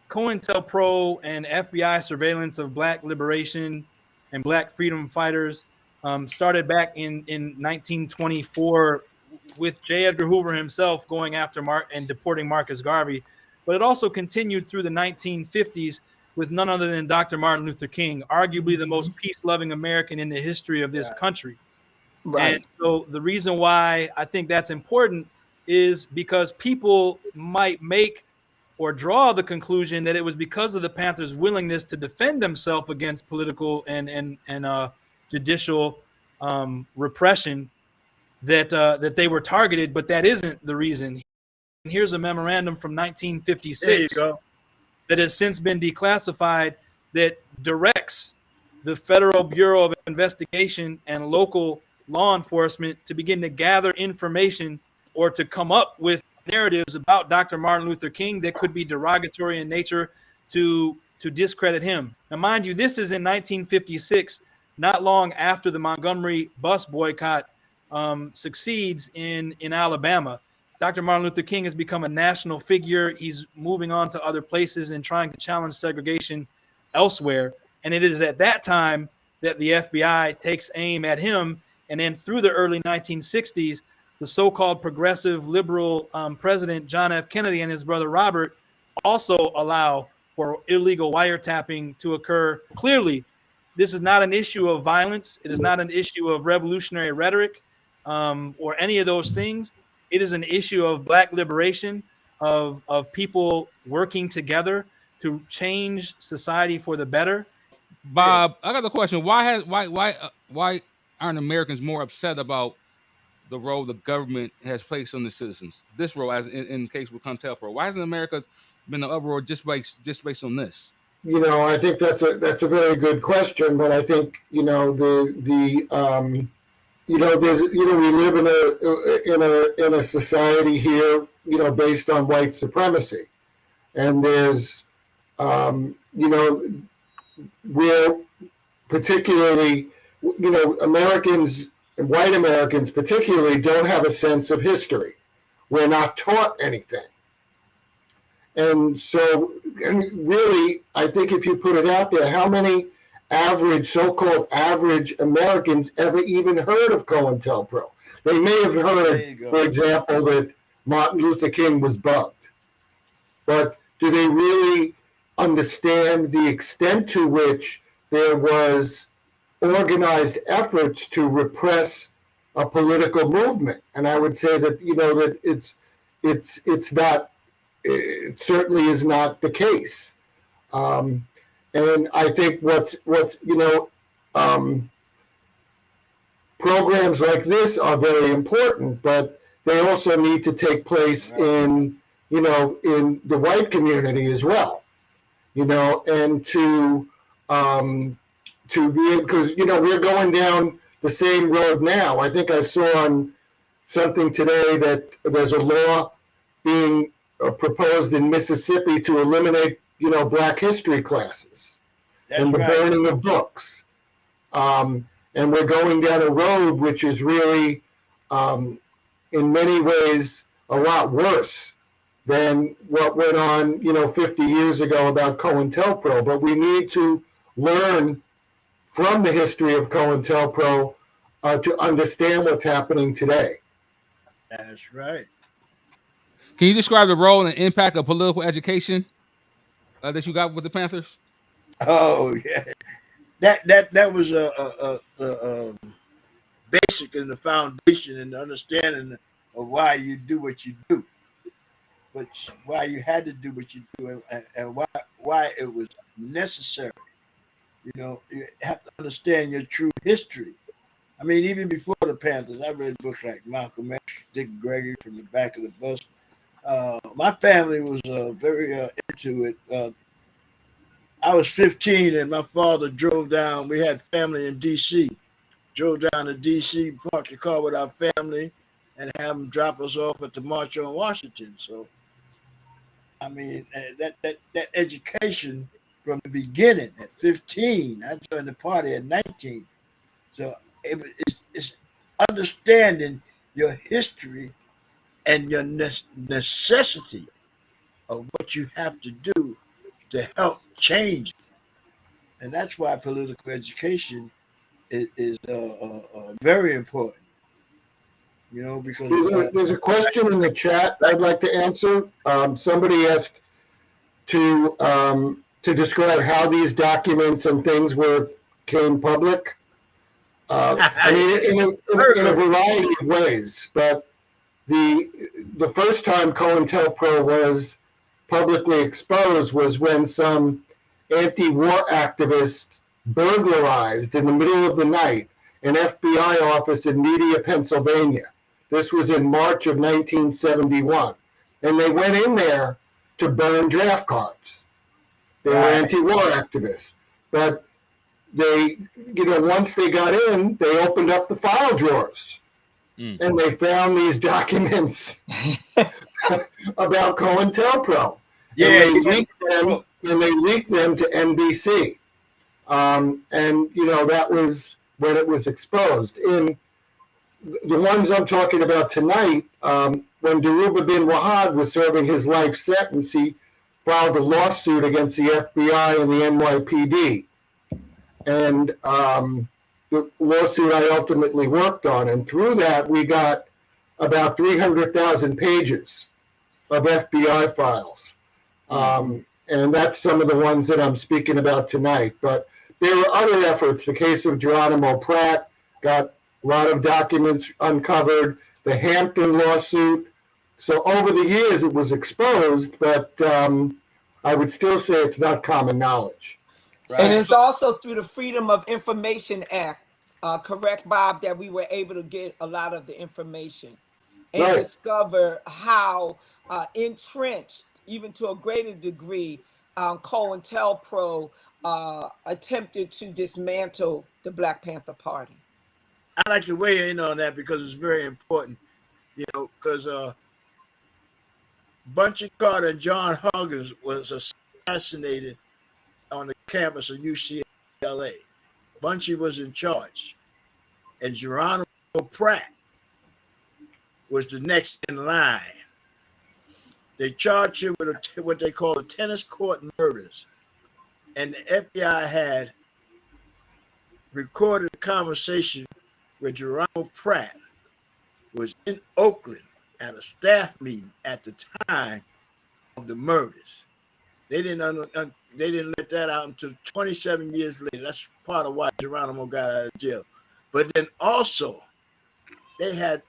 COINTELPRO and FBI surveillance of Black liberation and Black freedom fighters started back in 1924 with J. Edgar Hoover himself going after and deporting Marcus Garvey. But it also continued through the 1950s with none other than Dr. Martin Luther King, arguably the most peace-loving American in the history of this country. Right. And so the reason why I think that's important is because people might make or draw the conclusion that it was because of the Panthers' willingness to defend themselves against political and judicial repression that they were targeted, but that isn't the reason. And here's a memorandum from 1956 that has since been declassified that directs the Federal Bureau of Investigation and local law enforcement to begin to gather information or to come up with narratives about Dr. Martin Luther King that could be derogatory in nature to discredit him. Now, mind you, this is in 1956, not long after the Montgomery bus boycott succeeds in Alabama. Dr. Martin Luther King has become a national figure. He's moving on to other places and trying to challenge segregation elsewhere. And it is at that time that the FBI takes aim at him. And then through the early 1960s, the so-called progressive liberal president, John F. Kennedy, and his brother Robert also allow for illegal wiretapping to occur. Clearly, this is not an issue of violence. It is not an issue of revolutionary rhetoric or any of those things. It is an issue of Black liberation, of people working together to change society for the better. Bob, I got the question: why aren't Americans more upset about the role the government has placed on the citizens? This role, as in the case with COINTELPRO, why hasn't America been an uproar just based on this? You know, I think that's a very good question, but I think we live in a society here, based on white supremacy, and there's where particularly Americans, white Americans particularly, don't have a sense of history. We're not taught anything. And so, really, I think if you put it out there, how many so-called average Americans ever even heard of COINTELPRO? They may have heard, for example, that Martin Luther King was bugged. But do they really understand the extent to which there was organized efforts to repress a political movement? And I would say that that it's not. It certainly is not the case, and I think programs like this are very important, but they also need to take place in the white community as well, and to to be, because we're going down the same road now. I think I saw on something today that there's a law being proposed in Mississippi to eliminate Black history classes and the burning of books. And we're going down a road which is really, in many ways, a lot worse than what went on, 50 years ago about COINTELPRO. But we need to learn from the history of COINTELPRO to understand what's happening today. That's right. Can you describe the role and impact of political education that you got with the Panthers? Oh yeah, that was a basic and the foundation and the understanding of why you do what you do, but why you had to do what you do, and why it was necessary. You have to understand your true history. I mean, even before the Panthers, I read books like Malcolm X, Dick Gregory, From the Back of the Bus. My family was very into it. I was 15 and my father drove down. We had family in D.C. Drove down to D.C., parked the car with our family, and have them drop us off at the March on Washington. So, I mean, that education from the beginning at 15. I joined the party at 19. So it's understanding your history and your necessity of what you have to do to help change it. And that's why political education is very important. Because there's a question in the chat I'd like to answer. Somebody asked to describe how these documents and things came public. I mean, in a variety of ways, but the first time COINTELPRO was publicly exposed was when some anti-war activists burglarized in the middle of the night an FBI office in Media, Pennsylvania. This was in March of 1971. And they went in there to burn draft cards. They were anti-war activists. But they, once they got in, they opened up the file drawers. And they found these documents about COINTELPRO. Yeah, and they leaked them to NBC. And that was when it was exposed. In the ones I'm talking about tonight, when Dhoruba bin Wahad was serving his life sentence, he filed a lawsuit against the FBI and the NYPD. And the lawsuit I ultimately worked on. And through that, we got about 300,000 pages of FBI files. And that's some of the ones that I'm speaking about tonight. But there were other efforts. The case of Geronimo Pratt got a lot of documents uncovered. The Hampton lawsuit. So over the years, it was exposed, but I would still say it's not common knowledge. Right. And it's also through the Freedom of Information Act, correct, Bob, that we were able to get a lot of the information and discover how entrenched, even to a greater degree, COINTELPRO attempted to dismantle the Black Panther Party. I'd like to weigh in on that because it's very important, because Bunchy Carter and John Huggins was assassinated on the campus of UCLA. Bunchy was in charge, and Geronimo Pratt was the next in line. They charged him with what they call the tennis court murders, and the FBI had recorded a conversation where Geronimo Pratt was in Oakland at a staff meeting at the time of the murders. They didn't let that out until 27 years later. That's part of why Geronimo got out of jail. But then also, they had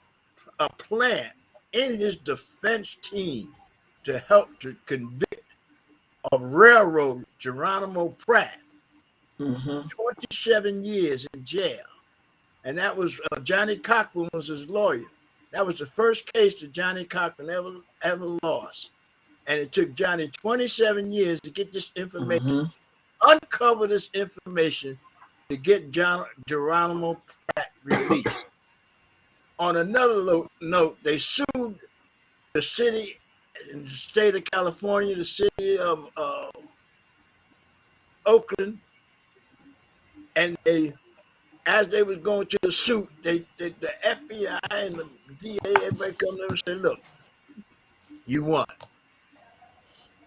a plan in his defense team to help to convict of railroad Geronimo Pratt. 27 years in jail. And that was Johnny Cochran was his lawyer. That was the first case that Johnny Cochran ever lost. And it took Johnny 27 years to get this information uncover this information to get Geronimo Pratt released. On another note, they sued the city in the state of California, the city of Oakland, and as they was going to the suit, the FBI and the DA, everybody come to them and say, look, you won.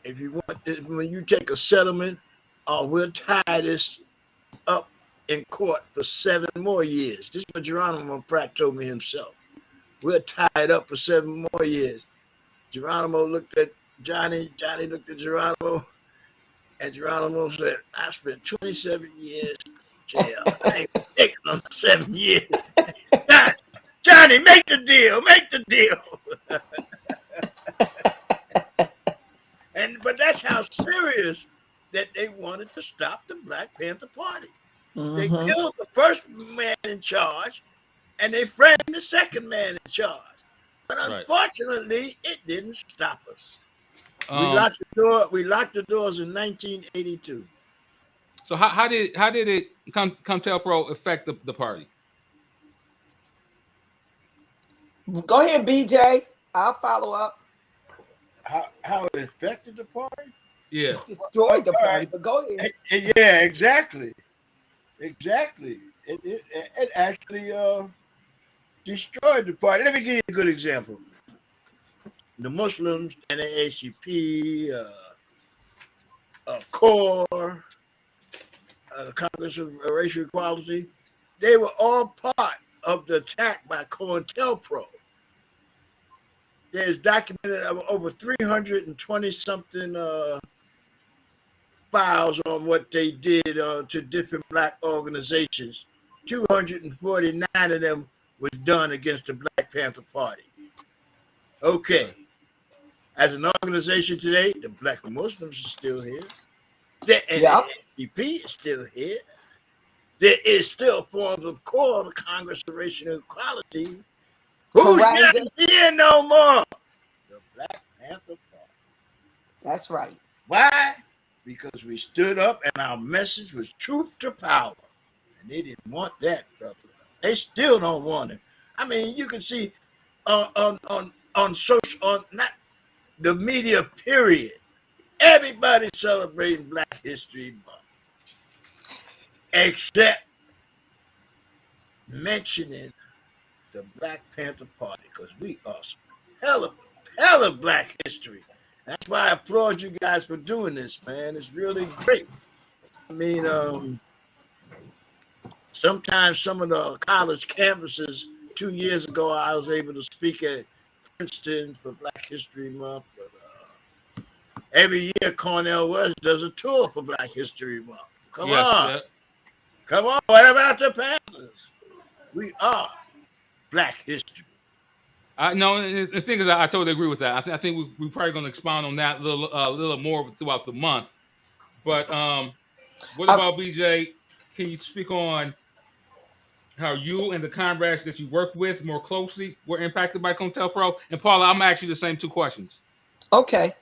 If you want, when you take a settlement, we'll tie this up in court for 7 more years. This is what Geronimo Pratt told me himself. We'll tie it up for 7 more years. Geronimo looked at Johnny. Johnny looked at Geronimo. And Geronimo said, I spent 27 years in jail. I ain't taking another 7 years. Johnny, make the deal. Make the deal. But that's how serious that they wanted to stop the Black Panther Party. They killed the first man in charge, and they framed the second man in charge. But unfortunately, it didn't stop us. We locked the door. We locked the doors in 1982. So how did it COINTELPRO affect the party? Go ahead, BJ. I'll follow up. How it affected the party? Yeah, it's destroyed the party. But go ahead. Yeah, exactly. It actually destroyed the party. Let me give you a good example. The Muslims, NAACP, CORE, the Congress of Racial Equality, they were all part of the attack by COINTELPRO. There's documented over 320-something files on what they did to different Black organizations. 249 of them were done against the Black Panther Party. Okay. As an organization today, the Black Muslims are still here. The NAACP is still here. There is still forms of CORE, the Congress of Racial Equality. Who's not here no more? The Black Panther Party. That's right. Why? Because we stood up and our message was truth to power. And they didn't want that, brother. They still don't want it. I mean, you can see on not the media, period. Everybody celebrating Black History Month. Except mentioning the Black Panther Party, because we are hella Black history. That's why I applaud you guys for doing this, man. It's really great. I mean, sometimes some of the college campuses, 2 years ago, I was able to speak at Princeton for Black History Month. But every year, Cornell West does a tour for Black History Month. Come on. Yeah. Come on. What about the Panthers? We are Black history. No, the thing is, I totally agree with that. I think we're probably going to expound on that a little more throughout the month. But what about BJ? Can you speak on how you and the comrades that you work with more closely were impacted by COINTELPRO? And Paula, I'm going to ask you the same 2 questions. Okay.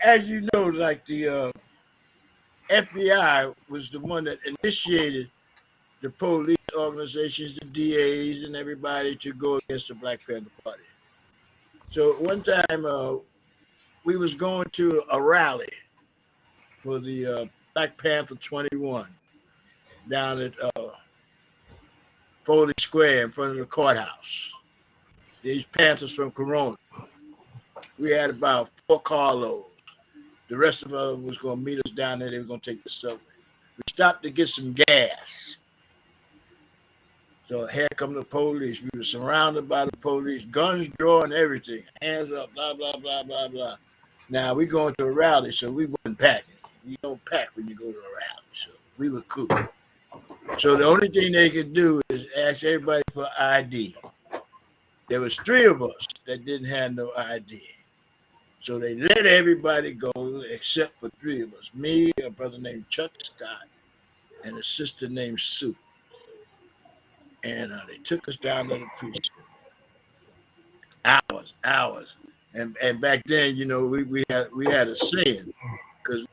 As you know, like the FBI was the one that initiated the police organizations, the DAs, and everybody to go against the Black Panther Party. So one time we was going to a rally for the Black Panther 21 down at Foley Square in front of the courthouse. These Panthers from Corona. We had about 4 carloads. The rest of them was going to meet us down there. They were going to take the subway. We stopped to get some gas. So here come the police. We were surrounded by the police, guns drawn, everything, hands up, blah, blah, blah, blah, blah. Now, we going to a rally, so we wasn't packing. You don't pack when you go to a rally. So we were cool. So the only thing they could do is ask everybody for ID. There was 3 of us that didn't have no ID. So they let everybody go except for 3 of us. Me, a brother named Chuck Scott, and a sister named Sue. And they took us down to the precinct. Hours. And back then, you know, we had a saying, because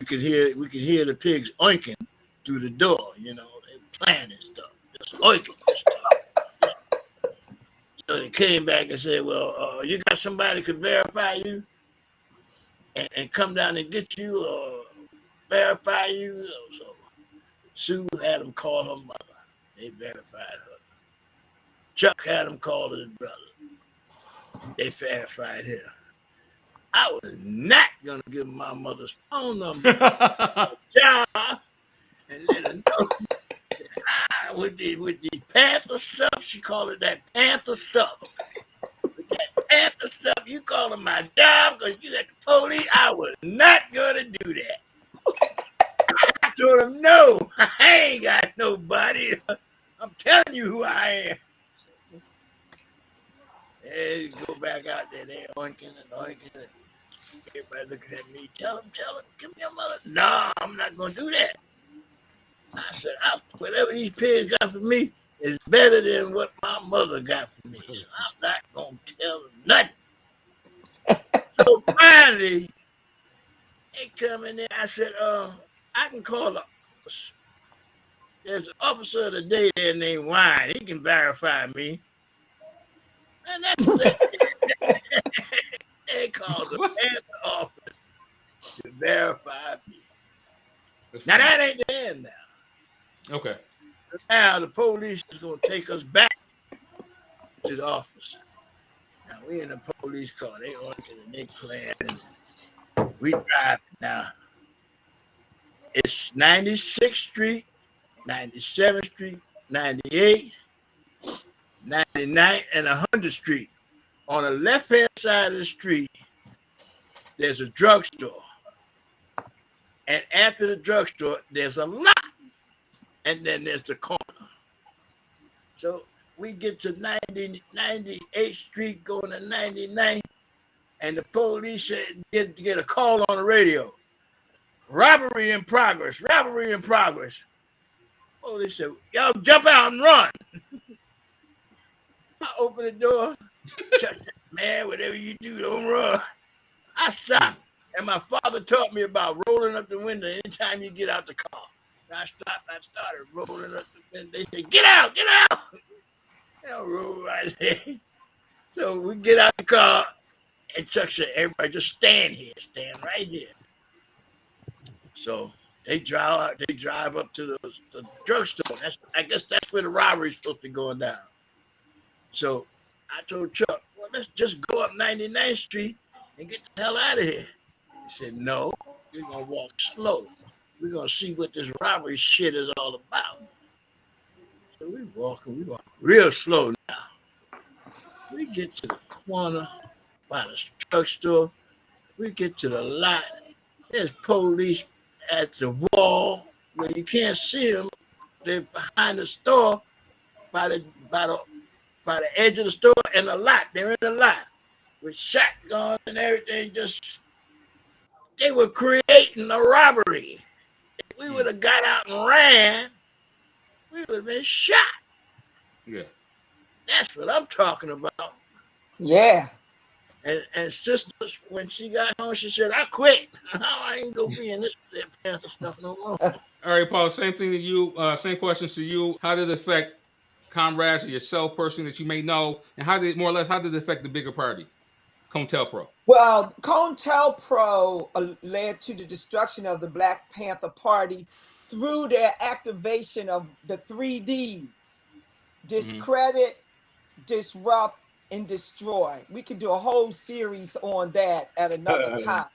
we could hear the pigs oinking through the door. You know, they playing and stuff, just oinking and stuff. So they came back and said, "Well, you got somebody could verify you and come down and get you or verify you." So Sue had him call her mother. They verified her. Chuck had him call his brother. They verified him. I was not gonna give my mother's phone number job and let her know with the Panther stuff. She called it that Panther stuff. With that Panther stuff, you calling my job because you got the police. I was not gonna do that. I told him no, I ain't got nobody. I'm telling you who I am. They go back out there, they oinking and oinking. And everybody looking at me. Tell him, give me your mother. No, I'm not gonna do that. I said, whatever these pigs got for me is better than what my mother got for me. So I'm not gonna tell them nothing. So finally, they come in there. I said, I can call the officer. There's an officer of the day there named Wine. He can verify me. And that's what they called the Panther office to verify me. Now that ain't the end now. Okay. Now the police is gonna take us back to the office. Now we in the police car. They oinking and they playing. And we driving now. It's 96th Street, 97th Street, 98th, 99th, and 100th Street. On the left-hand side of the street, there's a drugstore. And after the drugstore, there's a lot. And then there's the corner. So we get to 98th Street, going to 99th, and the police get a call on the radio. Robbery in progress. Police said, y'all jump out and run. I open the door. Man, whatever you do, don't run. I stopped. And my father taught me about rolling up the window anytime you get out the car. I stopped. I started rolling up the window. They said, get out. I'll roll right there. So we get out the car, and Chuck said, everybody just stand right here. So they drive up to the drugstore. I guess that's where the robbery's supposed to be going down. So I told Chuck, well, let's just go up 99th Street and get the hell out of here. He said, no, we're going to walk slow. We're going to see what this robbery shit is all about. So we walk real slow now. We get to the corner by the drugstore. We get to the lot. There's police at the wall where you can't see them. They're behind the store by the edge of the store and the lot. They're in the lot with shotguns and everything. They were creating a robbery. If we would have got out and ran, we would have been shot. Yeah. That's what I'm talking about. Yeah. And sister, when she got home, she said, I quit. I ain't gonna be in this Panther stuff no more. All right, Paul, same thing to you. Same questions to you. How did it affect comrades or yourself personally that you may know? And how did it affect the bigger party, COINTELPRO? Well, COINTELPRO led to the destruction of the Black Panther Party through their activation of the 3 Ds: discredit, disrupt, and destroy. We could do a whole series on that at another time.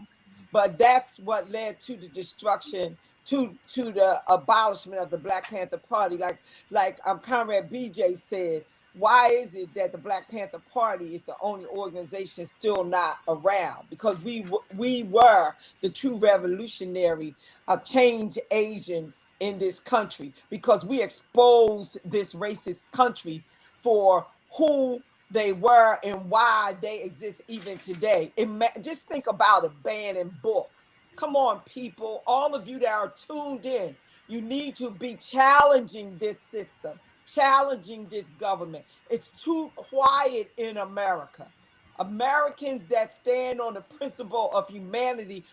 But that's what led to the destruction, to the abolishment of the Black Panther Party. Like Comrade BJ said, why is it that the Black Panther Party is the only organization still not around? Because we were the true revolutionary change agents in this country, because we exposed this racist country for who they were and why they exist even today. Just think about it, banning books. Come on, people, all of you that are tuned in, you need to be challenging this system, challenging this government. It's too quiet in America. Americans that stand on the principle of humanity,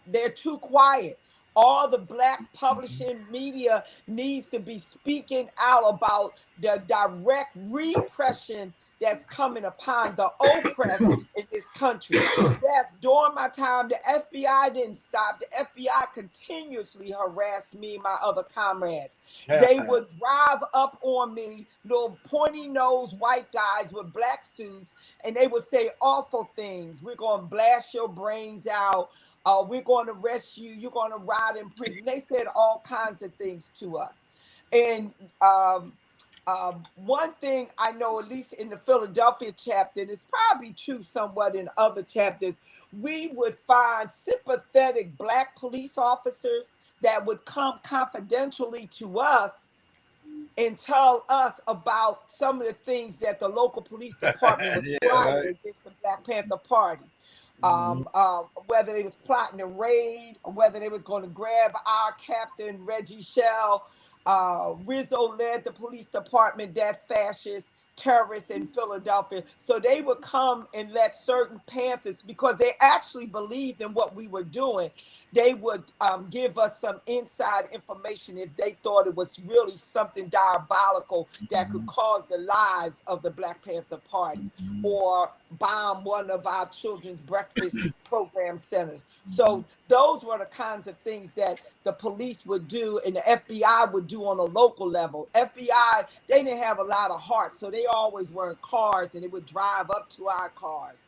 they're too quiet. All the Black publishing media needs to be speaking out about the direct repression that's coming upon the oppressed in this country. Yes, during my time, the FBI didn't stop. The FBI continuously harassed me and my other comrades. They would drive up on me, little pointy nosed white guys with black suits, and they would say awful things. We're going to blast your brains out. We're going to arrest you. You're going to rot in prison. They said all kinds of things to us. And one thing I know, at least in the Philadelphia chapter, and it's probably true somewhat in other chapters, we would find sympathetic Black police officers that would come confidentially to us and tell us about some of the things that the local police department was plotting against the Black Panther Party. Whether they was plotting a raid, or whether they was going to grab our captain, Reggie Shell. Rizzo led the police department, that fascist terrorists in Philadelphia. So they would come and let certain Panthers, because they actually believed in what we were doing, they would give us some inside information if they thought it was really something diabolical that could cause the lives of the Black Panther Party or bomb one of our children's breakfast program centers. So those were the kinds of things that the police would do and the FBI would do on a local level. FBI, they didn't have a lot of heart, so they always were in cars and they would drive up to our cars.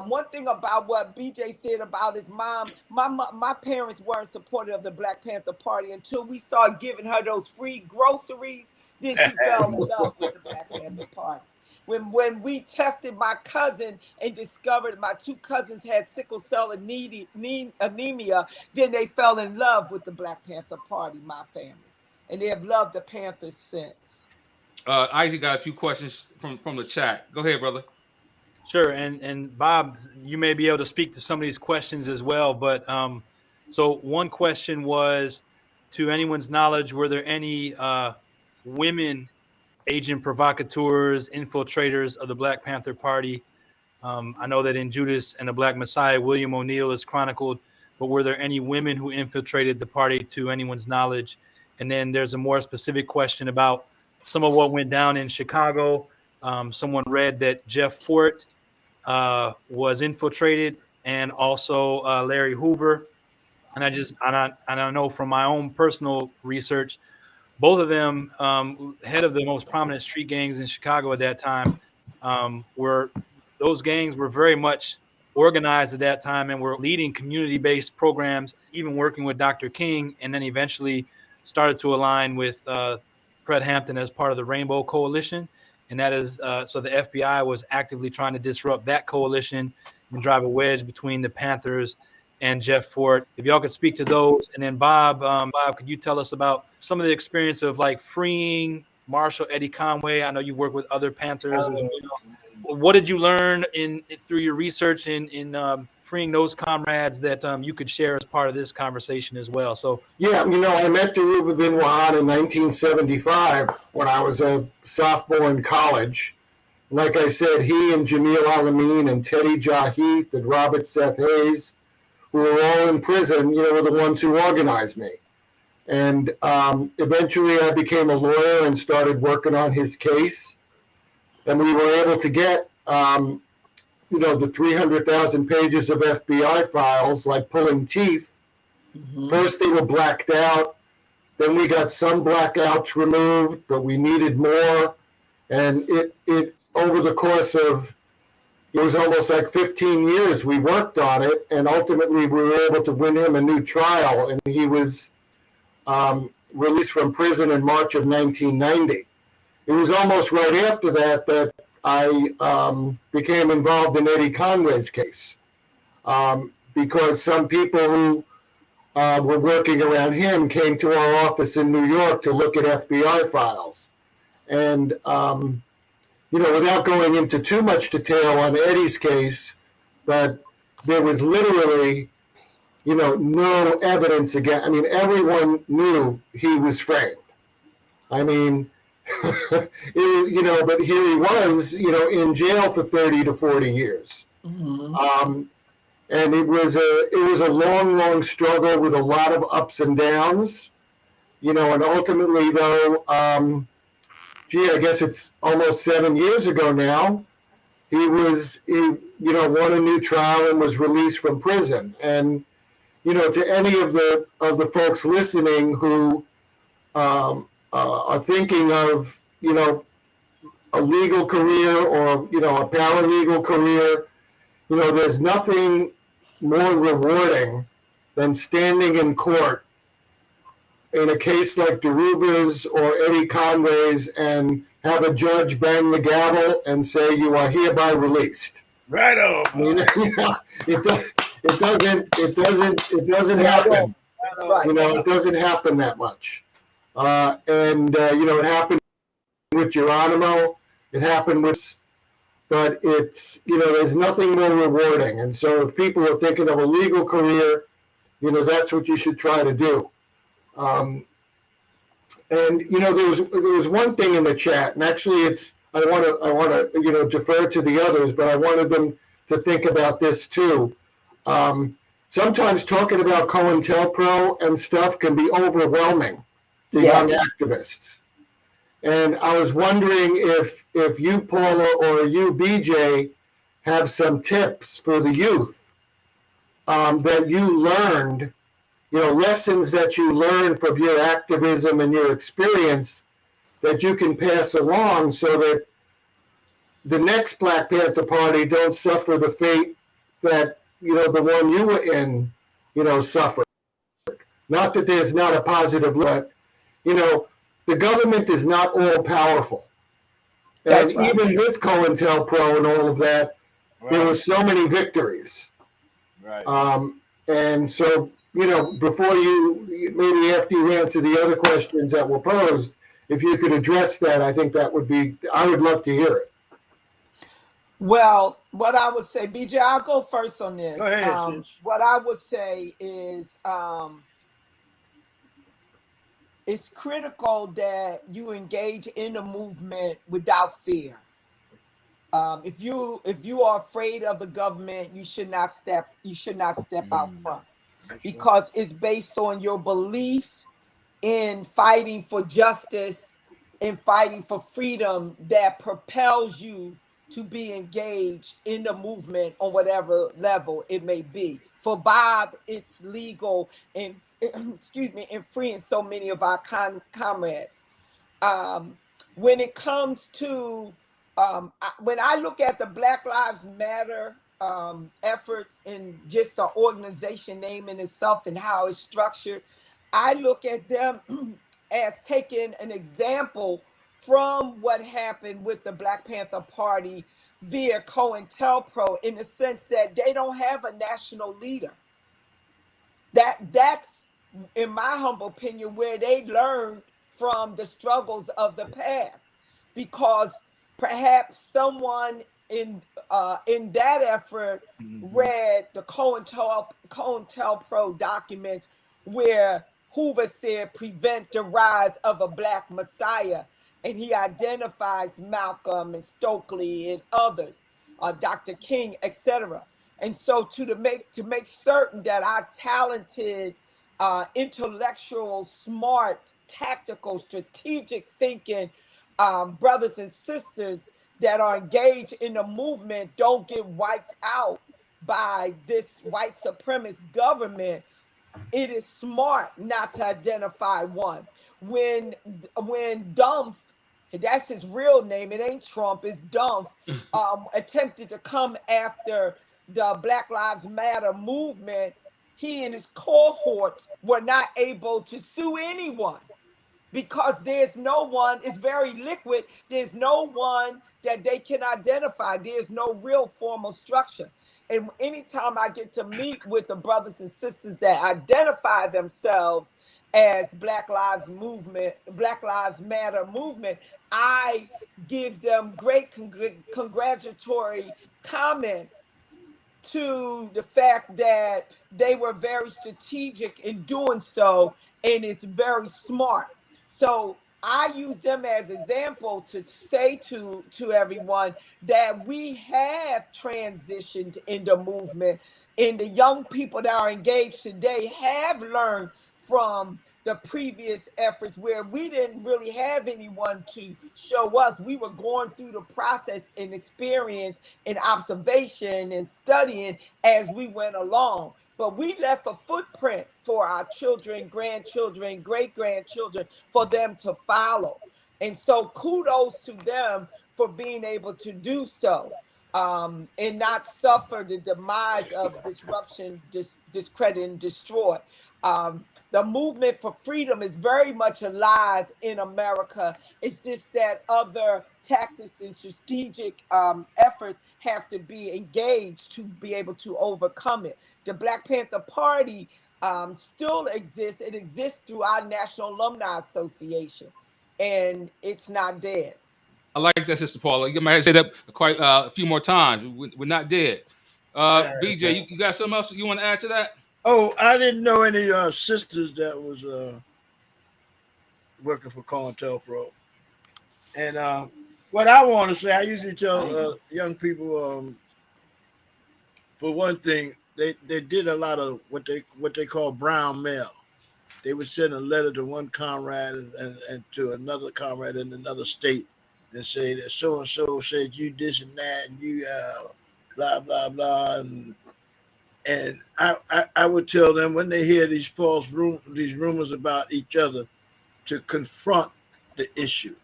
One thing about what BJ said about his mom, my parents weren't supportive of the Black Panther Party until we started giving her those free groceries. Then she fell in love with the Black Panther Party. When we tested my cousin and discovered my two cousins had sickle cell anemia, then they fell in love with the Black Panther Party, my family. And they have loved the Panthers since. Isaac got a few questions from the chat. Go ahead, brother. Sure, and Bob, you may be able to speak to some of these questions as well. But so one question was, to anyone's knowledge, were there any women agent provocateurs, infiltrators of the Black Panther Party? I know that in Judas and the Black Messiah, William O'Neill is chronicled, but were there any women who infiltrated the party to anyone's knowledge? And then there's a more specific question about some of what went down in Chicago. Someone read that Jeff Fort was infiltrated, and also Larry Hoover. And I know from my own personal research, both of them, head of the most prominent street gangs in Chicago at that time, those gangs were very much organized at that time and were leading community-based programs, even working with Dr. King, and then eventually started to align with Fred Hampton as part of the Rainbow Coalition. And that is so the FBI was actively trying to disrupt that coalition and drive a wedge between the Panthers and Jeff Fort. If y'all could speak to those. And then Bob, could you tell us about some of the experience of like freeing Marshal Eddie Conway? I know you've worked with other Panthers as well. What did you learn through your research in freeing those comrades that you could share as part of this conversation as well? So yeah, I met Daruba bin Wahad in 1975 when I was a sophomore in college. Like I said, he and Jamil Alameen and Teddy Jaheith and Robert Seth Hayes, who were all in prison, were the ones who organized me. And eventually I became a lawyer and started working on his case. And we were able to get, the 300,000 pages of FBI files, like pulling teeth. Mm-hmm. First they were blacked out. Then we got some blackouts removed, but we needed more. And it over the course of, it was almost like 15 years we worked on it, and ultimately we were able to win him a new trial, and he was released from prison in March of 1990. It was almost right after that I became involved in Eddie Conway's case, because some people who were working around him came to our office in New York to look at FBI files. And without going into too much detail on Eddie's case, but there was literally, no evidence again. I mean, everyone knew he was framed. I mean, but here he was, in jail for 30 to 40 years. Mm-hmm. And it was a long struggle with a lot of ups and downs, and ultimately though, I guess it's almost 7 years ago now, he won a new trial and was released from prison. And, to any of the folks listening who are thinking of, a legal career or, a paralegal career, there's nothing more rewarding than standing in court in a case like Deruba's or Eddie Conway's and have a judge bang the gavel and say you are hereby released. Right on. It doesn't happen. That's right. It doesn't happen that much. It happened with Geronimo. It happened with, but it's, there's nothing more rewarding. And so if people are thinking of a legal career, that's what you should try to do. And there was one thing in the chat, and actually I want to defer to the others, but I wanted them to think about this too. Sometimes talking about COINTELPRO and stuff can be overwhelming to young activists. And I was wondering if you, Paula, or you, BJ, have some tips for the youth that you learned, lessons that you learned from your activism and your experience that you can pass along so that the next Black Panther Party don't suffer the fate that, the one you were in, suffered. Not that there's not a positive, but, the government is not all powerful. And even with COINTELPRO and all of that, there were so many victories. Right. And so, before maybe after you answer the other questions that were posed, if you could address that, I think I would love to hear it. Well, what I would say, BJ, I'll go first on this. Go ahead, what I would say is it's critical that you engage in a movement without fear. If you are afraid of the government, you should not step out front, because it's based on your belief in fighting for justice and fighting for freedom that propels you to be engaged in the movement on whatever level it may be. For Bob, it's legal and in freeing so many of our comrades. When it comes to when I look at the Black Lives Matter efforts and just the organization name in itself and how it's structured, I look at them as taking an example from what happened with the Black Panther Party via COINTELPRO, in the sense that they don't have a national leader. That's, in my humble opinion, where they learned from the struggles of the past, because perhaps someone in that effort read the COINTELPRO documents where Hoover said, "Prevent the rise of a Black Messiah," and he identifies Malcolm and Stokely and others, Dr. King, etc. And so to make certain that our talented, intellectual, smart, tactical, strategic thinking brothers and sisters that are engaged in the movement don't get wiped out by this white supremacist government, it is smart not to identify one. When Dumpf, that's his real name, it ain't Trump, it's Dumpf, attempted to come after the Black Lives Matter movement, he and his cohorts were not able to sue anyone, because there's no one, it's very liquid, there's no one that they can identify, there's no real formal structure. And anytime I get to meet with the brothers and sisters that identify themselves as Black Lives Matter movement, I give them great congratulatory comments to the fact that they were very strategic in doing so, and it's very smart. So I use them as example to say to everyone that we have transitioned in the movement, and the young people that are engaged today have learned from the previous efforts where we didn't really have anyone to show us. We were going through the process and experience and observation and studying as we went along. But we left a footprint for our children, grandchildren, great grandchildren for them to follow. And so kudos to them for being able to do so, and not suffer the demise of disruption, discredit, and destroy. The movement for freedom is very much alive in America. It's just that other tactics and strategic efforts have to be engaged to be able to overcome it. The Black Panther Party still exists. It exists through our National Alumni Association, and it's not dead. I like that, Sister Paula. You might have to say that quite a few more times. We're not dead. BJ, you got something else you want to add to that? Oh, I didn't know any sisters that was working for COINTELPRO. And what I want to say, I usually tell young people, for one thing, they did a lot of what they call brown mail. They would send a letter to one comrade and to another comrade in another state and say that so and so said you this and that and you blah blah blah, and I would tell them when they hear these these rumors about each other to confront the issue.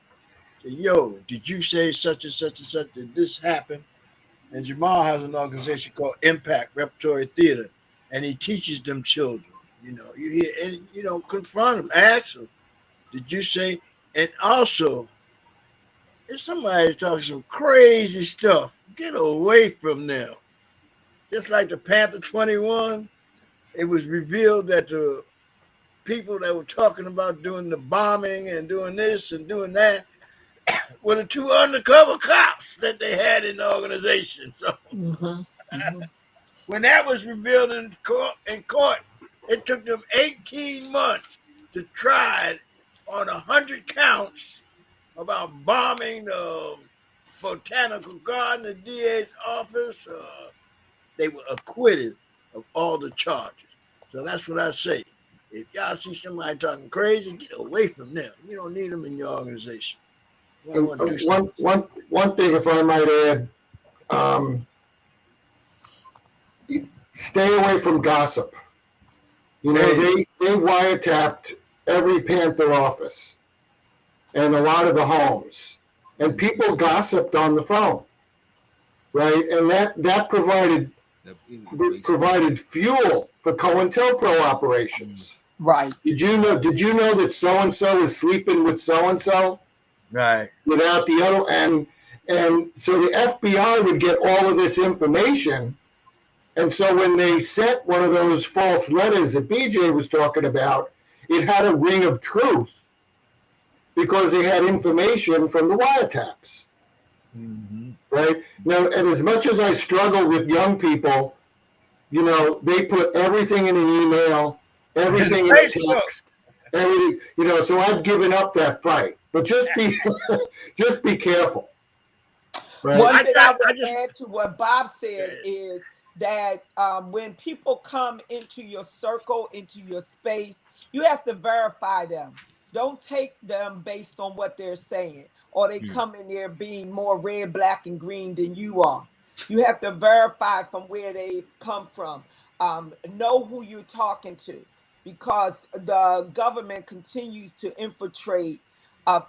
Say, yo, did you say such and such and such? Did this happen? And Jamal has an organization called Impact Repertory Theater, and he teaches them children. You hear, and confront them, ask them, did you say? And also, if somebody's talking some crazy stuff, get away from them. Just like the Panther 21, it was revealed that the people that were talking about doing the bombing and doing this and doing that were the two undercover cops that they had in the organization. So when that was revealed in court, it took them 18 months to try it on 100 counts about bombing the botanical garden, the DA's office. They were acquitted of all the charges. So that's what I say. If y'all see somebody talking crazy, get away from them. You don't need them in your organization. One thing, if I might add, stay away from gossip. They wiretapped every Panther office and a lot of the homes, and people gossiped on the phone, right? And that provided fuel for COINTELPRO operations. Right. Did you know that so and so is sleeping with so and so? Right. Without the other, and so the FBI would get all of this information. And so when they sent one of those false letters that BJ was talking about, it had a ring of truth because they had information from the wiretaps. Mm-hmm. Right? Now, and as much as I struggle with young people, they put everything in an email, everything in a text, everything, so I've given up that fight. But just be careful. Right? One thing I would add to what Bob said is that when people come into your circle, into your space, you have to verify them. Don't take them based on what they're saying, or they come in there being more red, black, and green than you are. You have to verify from where they've come from. Know who you're talking to, because the government continues to infiltrate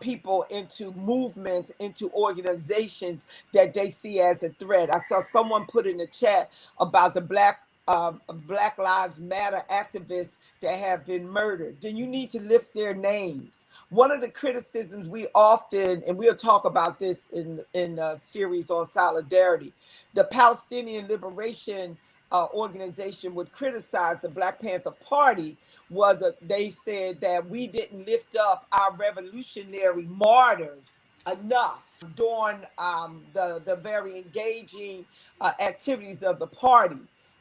people into movements, into organizations that they see as a threat. I saw someone put in the chat about the Black Lives Matter activists that have been murdered. Then you need to lift their names. One of the criticisms we often, and we'll talk about this in a series on solidarity, the Palestinian Liberation organization would criticize the Black Panther Party they said that we didn't lift up our revolutionary martyrs enough during the very engaging activities of the party.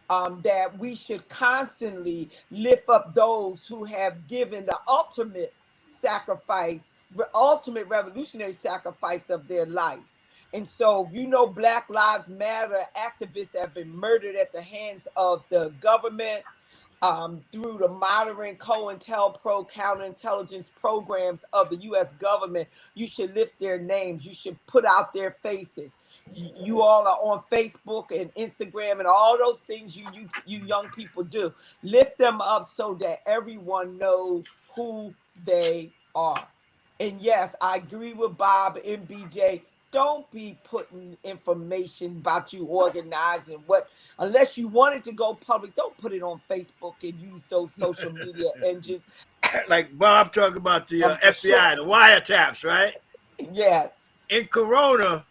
That we should constantly lift up those who have given the ultimate sacrifice ultimate revolutionary sacrifice of their life. And so, Black Lives Matter activists have been murdered at the hands of the government, through the monitoring COINTELPRO counterintelligence programs of the U.S. government. You should lift their names. You should put out their faces. You all are on Facebook and Instagram and all those things you young people do. Lift them up so that everyone knows who they are. And yes, I agree with Bob and BJ. Don't be putting information about you organizing unless you want it to go public. Don't put it on Facebook and use those social media engines. Like Bob talked about the FBI, the wiretaps, right? Yes. In Corona,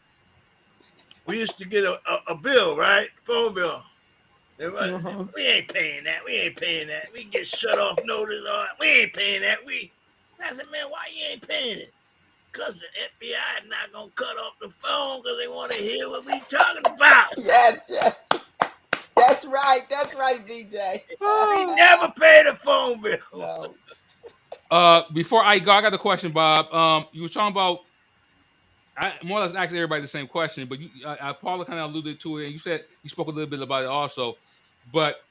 we used to get a bill, right? Phone bill. Mm-hmm. We ain't paying that. We ain't paying that. We get shut off notice. We ain't paying that. I said, man, why you ain't paying it? Because the FBI is not going to cut off the phone because they want to hear what we talking about. Yes. That's right, DJ. We never paid a phone bill. No. Before I go, I got a question, Bob. You were talking about, I more or less asked everybody the same question, but Paula kind of alluded to it, and you spoke a little bit about it also. But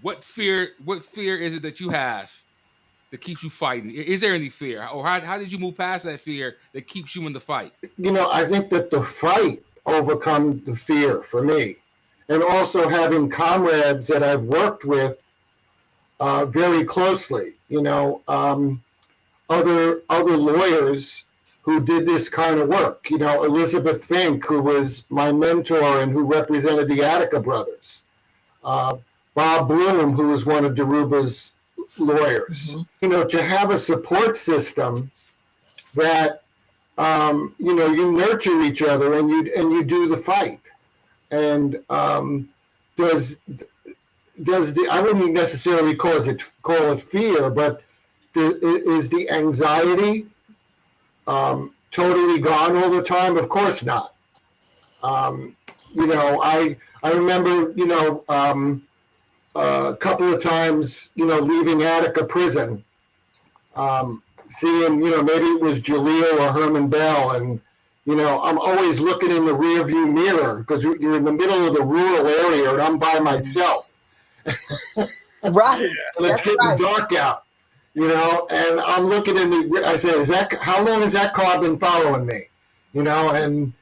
what fear is it that you have that keeps you fighting? Is there any fear, or how did you move past that fear that keeps you in the fight? I think that the fight overcomes the fear for me, and also having comrades that I've worked with very closely. Other lawyers who did this kind of work. Elizabeth Fink, who was my mentor and who represented the Attica brothers. Bob Bloom, who was one of Deruba's lawyers. Mm-hmm. To have a support system that, you nurture each other and you do the fight. And I wouldn't necessarily call it fear, but is the anxiety totally gone all the time? Of course not. I remember, a couple of times, leaving Attica prison, seeing, maybe it was Jaleel or Herman Bell, and, I'm always looking in the rearview mirror because you're in the middle of the rural area and I'm by myself. Right. It's getting dark out, and I'm looking I said, how long has that car been following me? And,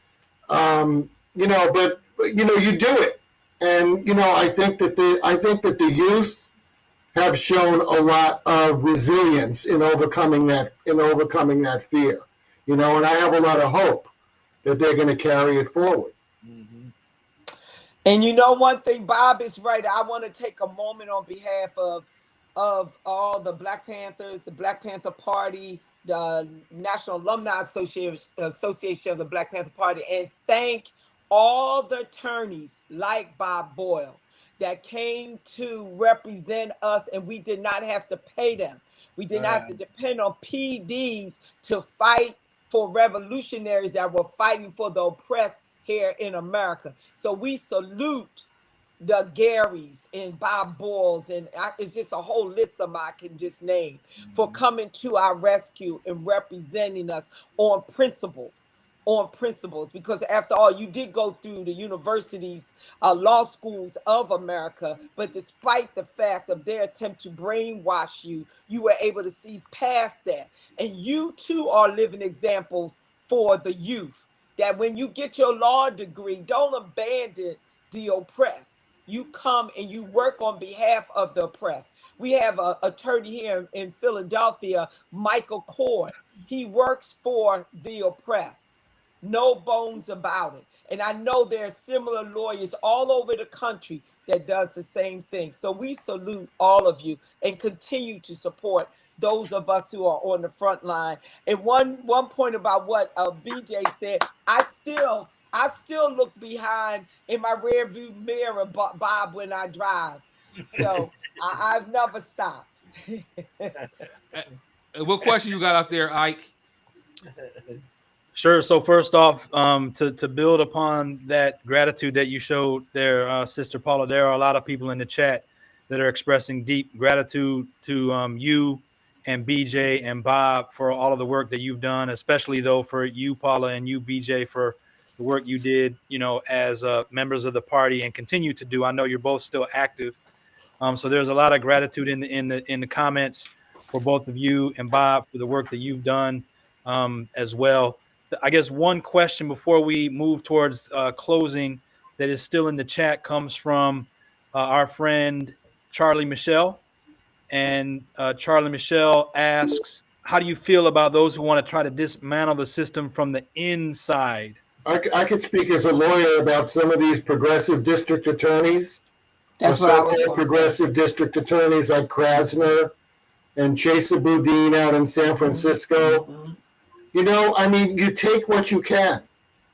but you do it. And, I think that the youth have shown a lot of resilience in overcoming that fear, and I have a lot of hope that they're going to carry it forward. Mm-hmm. And one thing, Bob is right. I want to take a moment on behalf of all the Black Panthers, the Black Panther Party, the National Alumni Association of the Black Panther Party, and thank all the attorneys like Bob Boyle that came to represent us, and we did not have to pay them. We did not have to depend on PDs to fight for revolutionaries that were fighting for the oppressed here in America. So we salute the Garys and Bob Boyles, and it's just a whole list of them I can just name, for coming to our rescue and representing us on principles, because after all, you did go through the universities, law schools of America, but despite the fact of their attempt to brainwash you, you were able to see past that. And you too are living examples for the youth, that when you get your law degree, don't abandon the oppressed. You come and you work on behalf of the oppressed. We have an attorney here in Philadelphia, Michael Cord. He works for the oppressed. No bones about it. And I know there are similar lawyers all over the country that does the same thing. So we salute all of you and continue to support those of us who are on the front line. And one point about what BJ said, I still look behind in my rearview mirror, Bob, when I drive. So I've never stopped. What question you got out there, Ike? Sure. So first off, to build upon that gratitude that you showed there, Sister Paula, there are a lot of people in the chat that are expressing deep gratitude to you and BJ and Bob for all of the work that you've done, especially though for you, Paula, and you, BJ, for the work you did, as members of the party and continue to do. I know you're both still active. So there's a lot of gratitude in the comments for both of you and Bob for the work that you've done as well. I guess one question before we move towards closing that is still in the chat comes from our friend Charlie Michelle. And Charlie Michelle asks, how do you feel about those who want to try to dismantle the system from the inside? I could speak as a lawyer about some of these progressive district attorneys. That's what I was So-called going to say. progressive district attorneys like Krasner and Chesa Boudin out in San Francisco. Mm-hmm. You take what you can.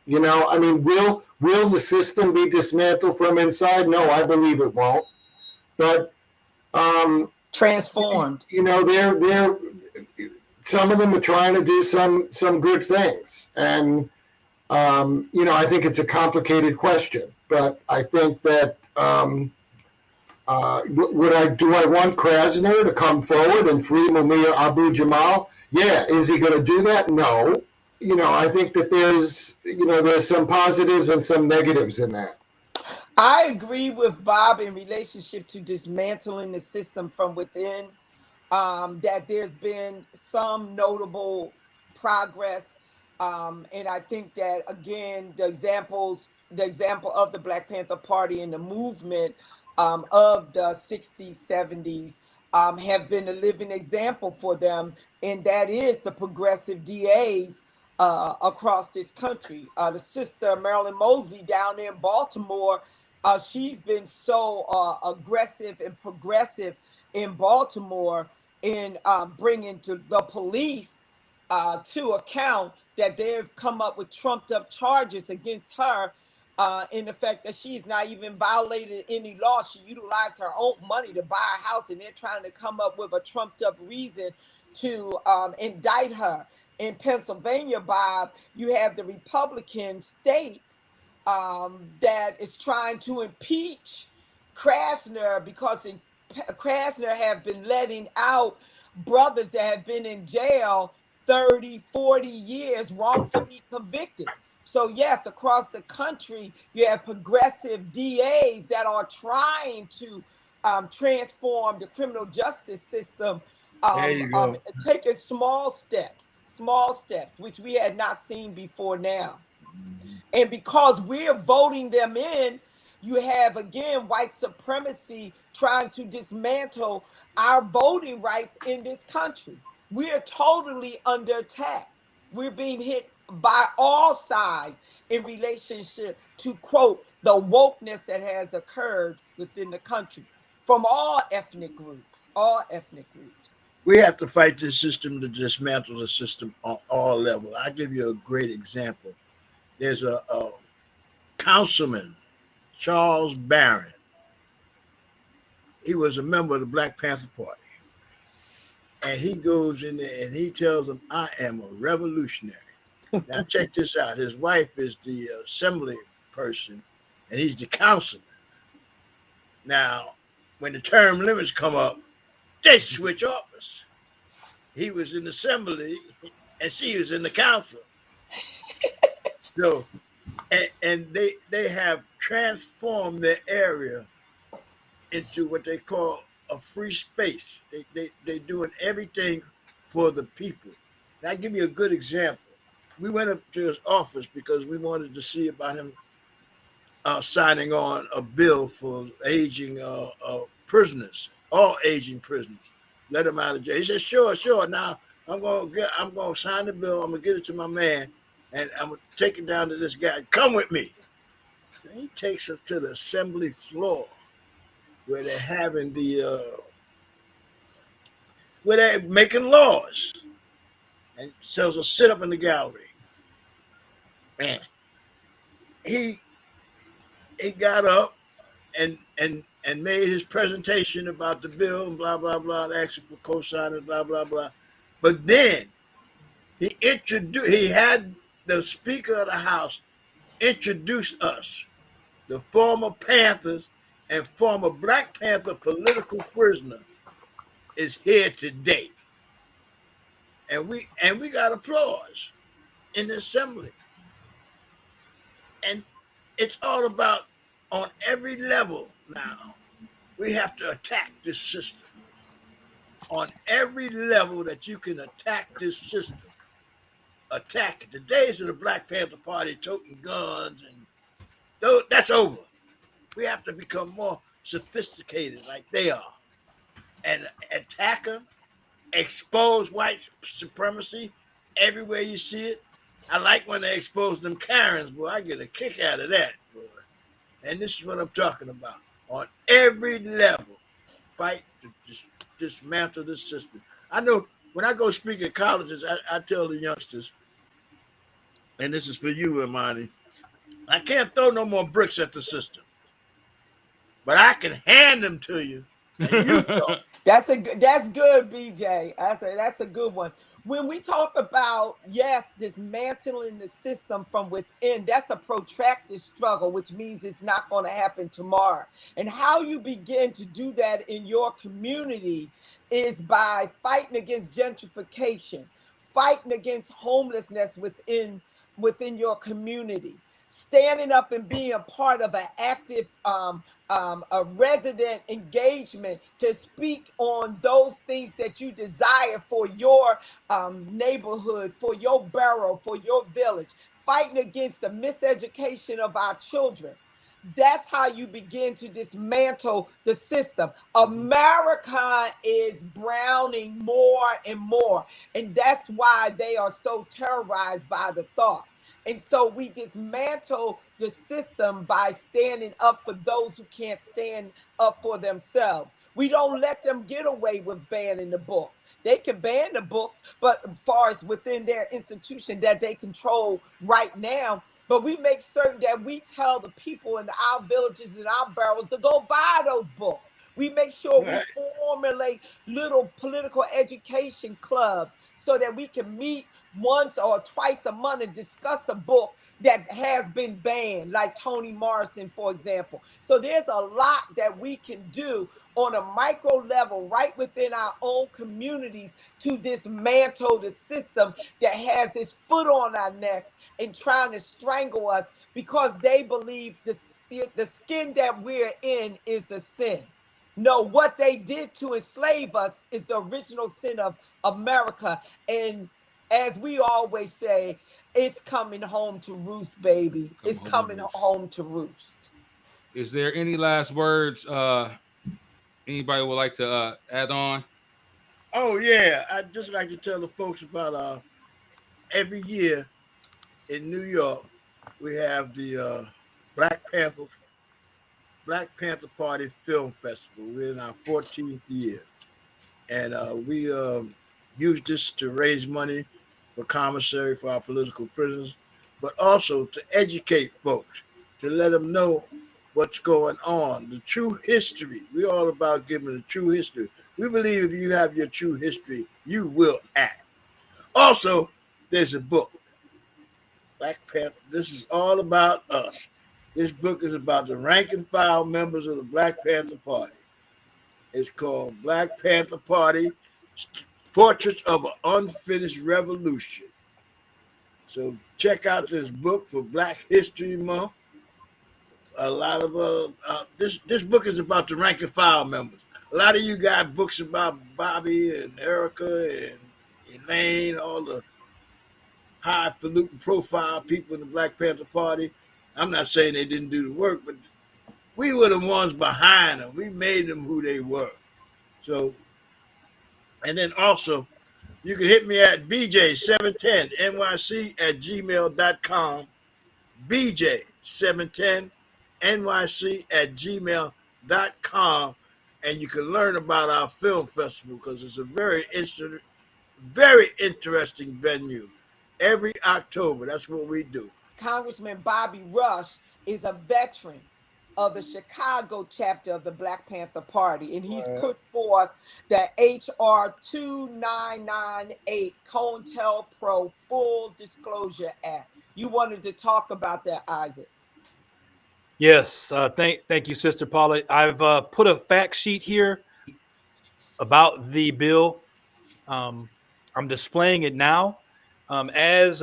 Will the system be dismantled from inside? No, I believe it won't. But transformed. They're some of them are trying to do some good things, and I think it's a complicated question. But I think that do I want Krasner to come forward and free Mumia Abu Jamal? Yeah. Is he going to do that? No. I think that there's some positives and some negatives in that. I agree with Bob in relationship to dismantling the system from within, that there's been some notable progress. And I think that, again, the example of the Black Panther Party and the movement of the 60s, 70s have been a living example for them. And that is the progressive DAs across this country. The sister Marilyn Mosley down there in Baltimore, she's been so aggressive and progressive in Baltimore in bringing to the police to account that they've come up with trumped up charges against her in the fact that she's not even violated any law. She utilized her own money to buy a house, and they're trying to come up with a trumped up reason to indict her. In Pennsylvania, Bob, you have the Republican state that is trying to impeach Krasner because Krasner have been letting out brothers that have been in jail 30, 40 years wrongfully convicted. So yes, across the country, you have progressive DAs that are trying to transform the criminal justice system, taking small steps, which we had not seen before now. And because we're voting them in, you have, again, white supremacy trying to dismantle our voting rights in this country. We are totally under attack. We're being hit by all sides in relationship to, quote, the wokeness that has occurred within the country from all ethnic groups. We have to fight this system to dismantle the system on all levels. I'll give you a great example. There's a councilman, Charles Barron. He was a member of the Black Panther Party. And he goes in there and he tells them, I am a revolutionary. Now check this out. His wife is the assembly person and he's the councilman. Now, when the term limits come up, they switch office. He was in the assembly and she was in the council. So, and they have transformed their area into what they call a free space. They're doing everything for the people. Now, I'll give you a good example. We went up to his office because we wanted to see about him signing on a bill for aging prisoners, all aging prisoners. Let them out of jail. He said, sure. Now I'm gonna sign the bill. I'm gonna get it to my man, and I'm gonna take it down to this guy. Come with me. And he takes us to the assembly floor where they're having where they're making laws, and tells us sit up in the gallery. Man, he got up and made his presentation about the bill and blah blah blah, asking for co-signers, blah blah blah. But then he had the Speaker of the House introduce us, the former Panthers and former Black Panther political prisoner is here today. and we got applause in the assembly. And it's all about on every level now. We have to attack this system on every level that you can attack this system. Attack it. The days of the Black Panther Party toting guns and that's over. We have to become more sophisticated like they are and attack them, expose white supremacy everywhere you see it. I like when they expose them Karens, boy. I get a kick out of that, boy. And this is what I'm talking about. On every level, fight to dismantle this system. I know when I go speak at colleges, I tell the youngsters, and this is for you, Imani, I can't throw no more bricks at the system, but I can hand them to you, and you throw. That's good, BJ. That's a good one. When we talk about, yes, dismantling the system from within, that's a protracted struggle, which means it's not going to happen tomorrow. And how you begin to do that in your community is by fighting against gentrification, fighting against homelessness within your community, standing up and being a part of an active a resident engagement to speak on those things that you desire for your neighborhood, for your borough, for your village, fighting against the miseducation of our children. That's how you begin to dismantle the system. America is browning more and more, and that's why they are so terrorized by the thought. And so we dismantle the system by standing up for those who can't stand up for themselves. We don't let them get away with banning the books. They can ban the books, but as far as within their institution that they control right now, but we make certain that we tell the people in our villages and our boroughs to go buy those books. We make sure we formulate little political education clubs so that we can meet once or twice a month and discuss a book that has been banned, like Toni Morrison, for example. So there's a lot that we can do on a micro level right within our own communities to dismantle the system that has its foot on our necks and trying to strangle us because they believe the skin that we're in is a sin. No, what they did to enslave us is the original sin of America. And as we always say, it's coming home to roost, baby. It's coming home to roost. Is there any last words anybody would like to add on? Oh yeah, I'd just like to tell the folks about every year in New York we have the Black Panther Party Film Festival. We're in our 14th year, and we use this to raise money for commissary for our political prisoners, but also to educate folks, to let them know what's going on, the true history. We're all about giving the true history. We believe if you have your true history, you will act. Also, there's a book, Black Panther. This is all about us. This book is about the rank and file members of the Black Panther Party. It's called Black Panther Party, Portraits of an Unfinished Revolution. So check out this book for Black History Month. A lot of this book is about the rank and file members. A lot of you got books about Bobby and Erica and Elaine, all the highfalutin profile people in the Black Panther Party. I'm not saying they didn't do the work, but we were the ones behind them. We made them who they were. So, and then also, you can hit me at bj710nyc@gmail.com. bj710nyc@gmail.com. And you can learn about our film festival because it's a very interesting venue. Every October, that's what we do. Congressman Bobby Rush is a veteran of the Chicago chapter of the Black Panther Party, and he's put forth the HR 2998 COINTELPRO Full Disclosure Act. You wanted to talk about that, Isaac? Yes, thank you, Sister Paula. I've put a fact sheet here about the bill. I'm displaying it now. As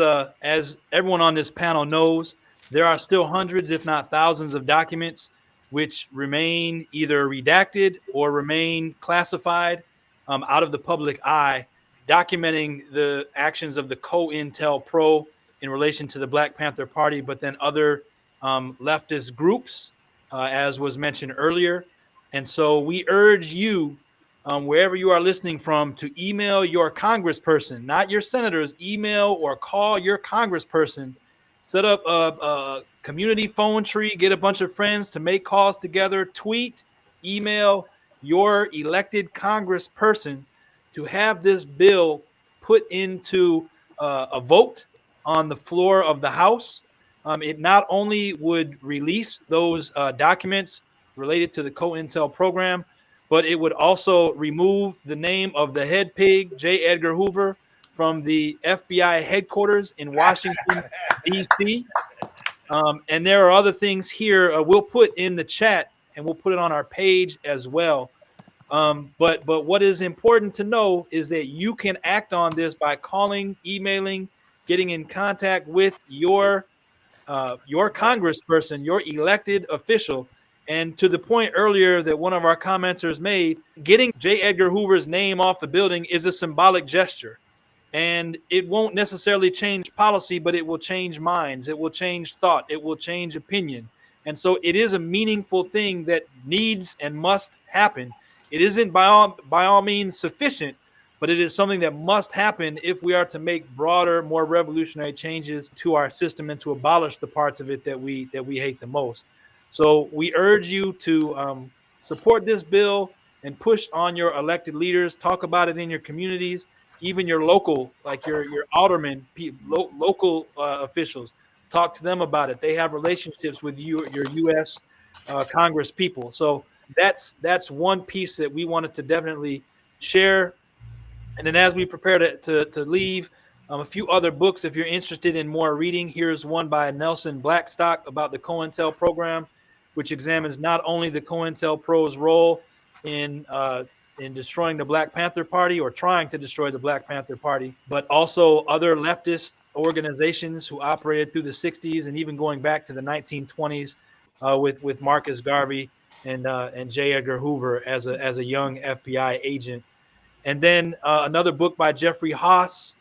everyone on this panel knows, there are still hundreds, if not thousands, of documents which remain either redacted or remain classified out of the public eye, documenting the actions of the COINTELPRO in relation to the Black Panther Party, but then other leftist groups, as was mentioned earlier. And so we urge you, wherever you are listening from, to email your congressperson, not your senators. Email or call your congressperson. Set up a community phone tree. Get a bunch of friends to make calls together. Tweet, email your elected congressperson to have this bill put into a vote on the floor of the House. It not only would release those documents related to the COINTEL program, but it would also remove the name of the head pig, J. Edgar Hoover, from the FBI headquarters in Washington, D.C. And there are other things here we'll put in the chat, and we'll put it on our page as well. But what is important to know is that you can act on this by calling, emailing, getting in contact with your congressperson, your elected official. And to the point earlier that one of our commenters made, getting J. Edgar Hoover's name off the building is a symbolic gesture. And it won't necessarily change policy, but it will change minds. It will change thought. It will change opinion. And so it is a meaningful thing that needs and must happen. It isn't by all means sufficient, but it is something that must happen if we are to make broader, more revolutionary changes to our system and to abolish the parts of it that we hate the most. So we urge you to support this bill and push on your elected leaders. Talk about it in your communities, even your local, like your aldermen, local officials. Talk to them about it. They have relationships with your U.S. Congress people. So that's one piece that we wanted to definitely share. And then as we prepare to leave, a few other books, if you're interested in more reading, here's one by Nelson Blackstock about the COINTEL program, which examines not only the COINTELPRO's role in destroying the Black Panther Party or trying to destroy the Black Panther Party, but also other leftist organizations who operated through the 60s and even going back to the 1920s with Marcus Garvey and J. Edgar Hoover as a young FBI agent. And then another book by Jeffrey Haas,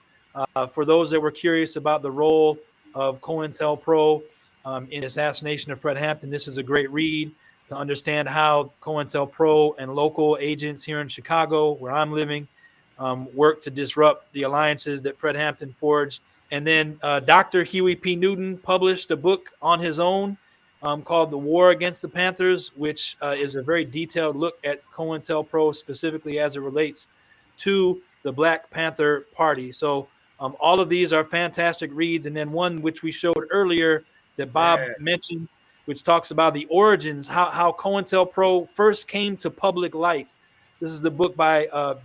for those that were curious about the role of COINTELPRO in the assassination of Fred Hampton. This is a great read to understand how COINTELPRO and local agents here in Chicago, where I'm living, worked to disrupt the alliances that Fred Hampton forged. And then Dr. Huey P. Newton published a book on his own called The War Against the Panthers, which is a very detailed look at COINTELPRO specifically as it relates to the Black Panther Party. So all of these are fantastic reads. And then one which we showed earlier that Bob mentioned, which talks about the origins, how COINTELPRO first came to public light. This is a book by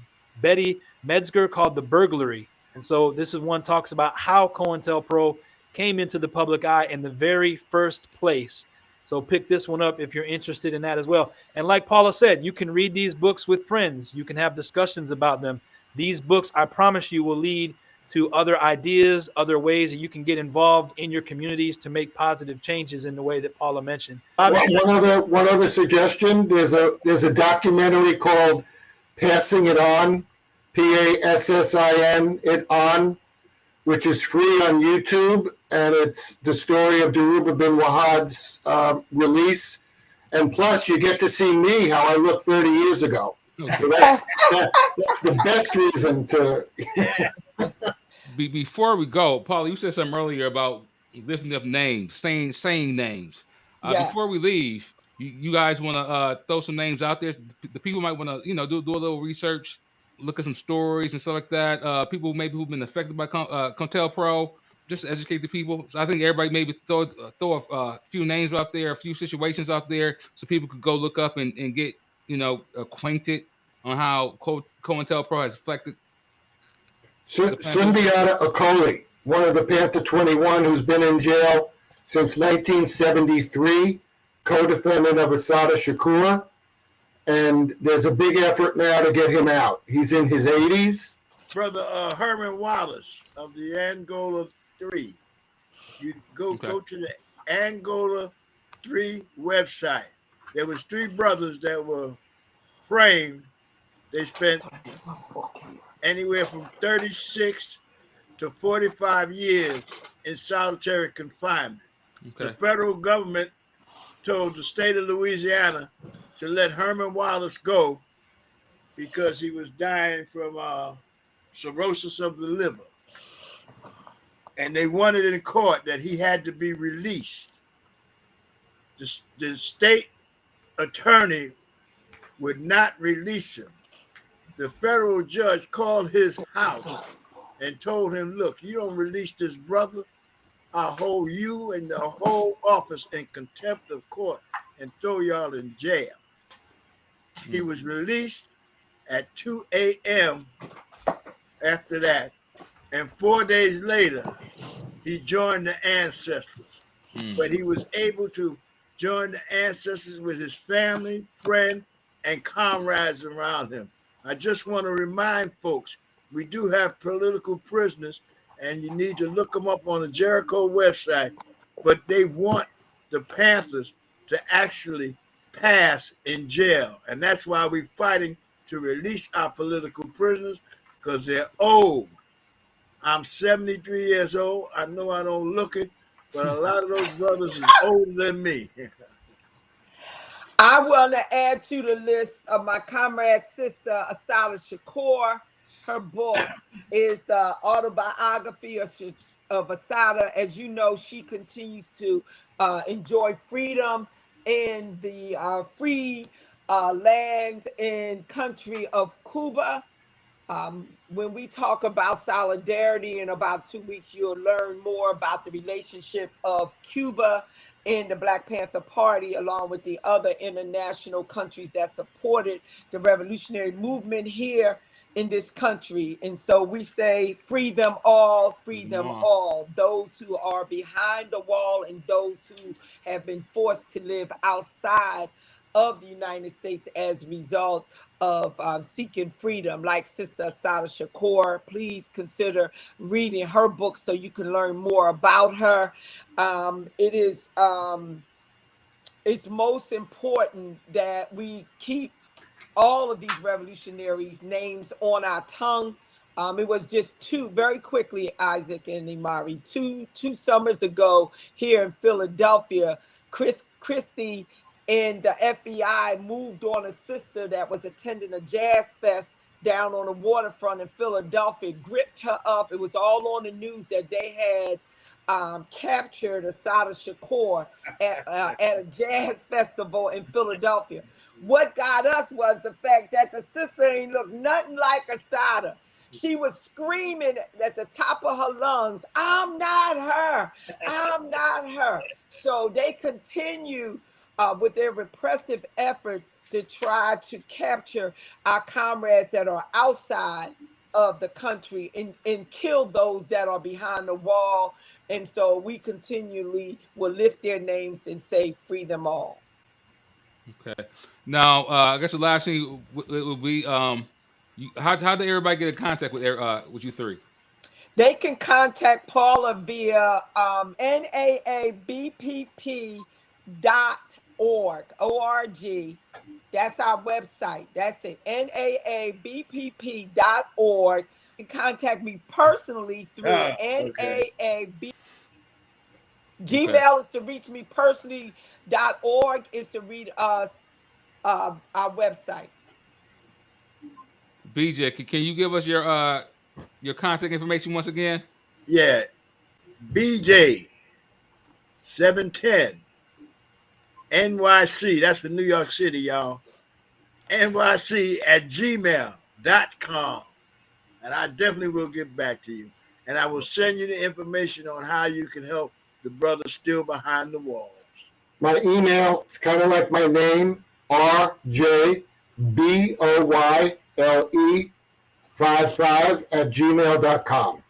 Betty Metzger called The Burglary. And so this is one talks about how COINTELPRO came into the public eye in the very first place. So pick this one up if you're interested in that as well. And like Paula said, you can read these books with friends. You can have discussions about them. These books, I promise you, will lead to other ideas, other ways that you can get involved in your communities to make positive changes in the way that Paula mentioned. One other suggestion. There's a documentary called Passing It On, PASSIN It On, which is free on YouTube, and it's the story of Dhoruba bin Wahad's release. And plus, you get to see me, how I looked 30 years ago. So that's the best reason to... Before we go, Paula, you said something earlier about lifting up names, saying names. Yes. Before we leave, you guys want to throw some names out there? The people might want to, do a little research, look at some stories and stuff like that. People maybe who've been affected by COINTELPRO, just to educate the people. So I think everybody maybe throw a few names out there, a few situations out there, so people could go look up and get acquainted on how COINTELPRO has affected. Sundiata Acoli, one of the Panther 21 who's been in jail since 1973, co-defendant of Assata Shakur. And there's a big effort now to get him out. He's in his 80s, Brother Herman Wallace of the Angola 3. You go to the Angola 3 website. There was 3 brothers that were framed. They spent anywhere from 36 to 45 years in solitary confinement. Okay. The federal government told the state of Louisiana to let Herman Wallace go because he was dying from cirrhosis of the liver. And they wanted in court that he had to be released. The state attorney would not release him. The federal judge called his house and told him, look, you don't release this brother, I'll hold you and the whole office in contempt of court and throw y'all in jail. He was released at 2 a.m. after that. And 4 days later, he joined the ancestors. But he was able to join the ancestors with his family, friend, and comrades around him. I just want to remind folks, we do have political prisoners, and you need to look them up on the Jericho website, but they want the Panthers to actually pass in jail. And that's why we're fighting to release our political prisoners, because they're old. I'm 73 years old. I know I don't look it, but a lot of those brothers is older than me. I want to add to the list of my comrade sister, Asada Shakur. Her book is the autobiography of Asada. As you know, she continues to enjoy freedom in the free land and country of Cuba. When we talk about solidarity in about 2 weeks, you'll learn more about the relationship of Cuba and the Black Panther Party, along with the other international countries that supported the revolutionary movement here in this country. And so we say, free them all, free them all. Those who are behind the wall and those who have been forced to live outside of the United States as a result of seeking freedom, like Sister Asada Shakur. Please consider reading her book so you can learn more about her. It's most important that we keep all of these revolutionaries' names on our tongue. It was just very quickly, Isaac and Imari, two summers ago here in Philadelphia, Christie and the FBI moved on a sister that was attending a jazz fest down on the waterfront in Philadelphia, gripped her up. It was all on the news that they had captured Asada Shakur at a jazz festival in Philadelphia. What got us was the fact that the sister ain't look nothing like Asada. She was screaming at the top of her lungs, I'm not her, I'm not her. So they continue with their repressive efforts to try to capture our comrades that are outside of the country and kill those that are behind the wall. And so we continually will lift their names and say, free them all. Okay. Now, I guess the last thing would be, how did everybody get in contact with you three? They can contact Paula via naabpp.org, O-R-G. That's our website. That's it, naabpp.org. You can contact me personally through NAAB. Gmail is to reach me personally. .org is to read us, our website. BJ, can you give us your contact information once again? Yeah, BJ 710 NYC. That's for New York City, y'all. NYC@gmail.com. And I definitely will get back to you. And I will send you the information on how you can help the brothers still behind the walls. My email is kind of like my name, rjboyle55@gmail.com.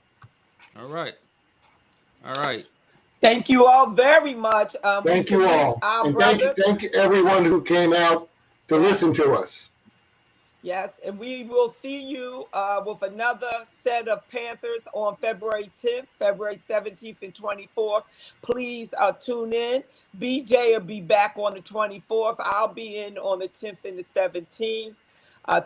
All right. All right. Thank you all very much. Thank you all. And thank you everyone who came out to listen to us. Yes, and we will see you with another set of Panthers on February 10th, February 17th, and 24th. Please tune in. BJ will be back on the 24th. I'll be in on the 10th and the 17th.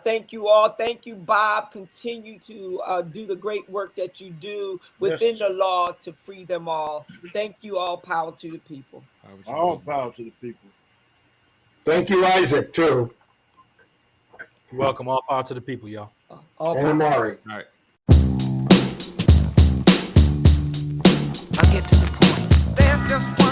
Thank you all. Thank you, Bob. Continue to do the great work that you do within Yes. the law to free them all. Thank you all. Power to the people. All power to the people. Thank you, Isaac, too. You're welcome. All power to the people, y'all. All And power. Amari. All right. I'll get to the point. There's just one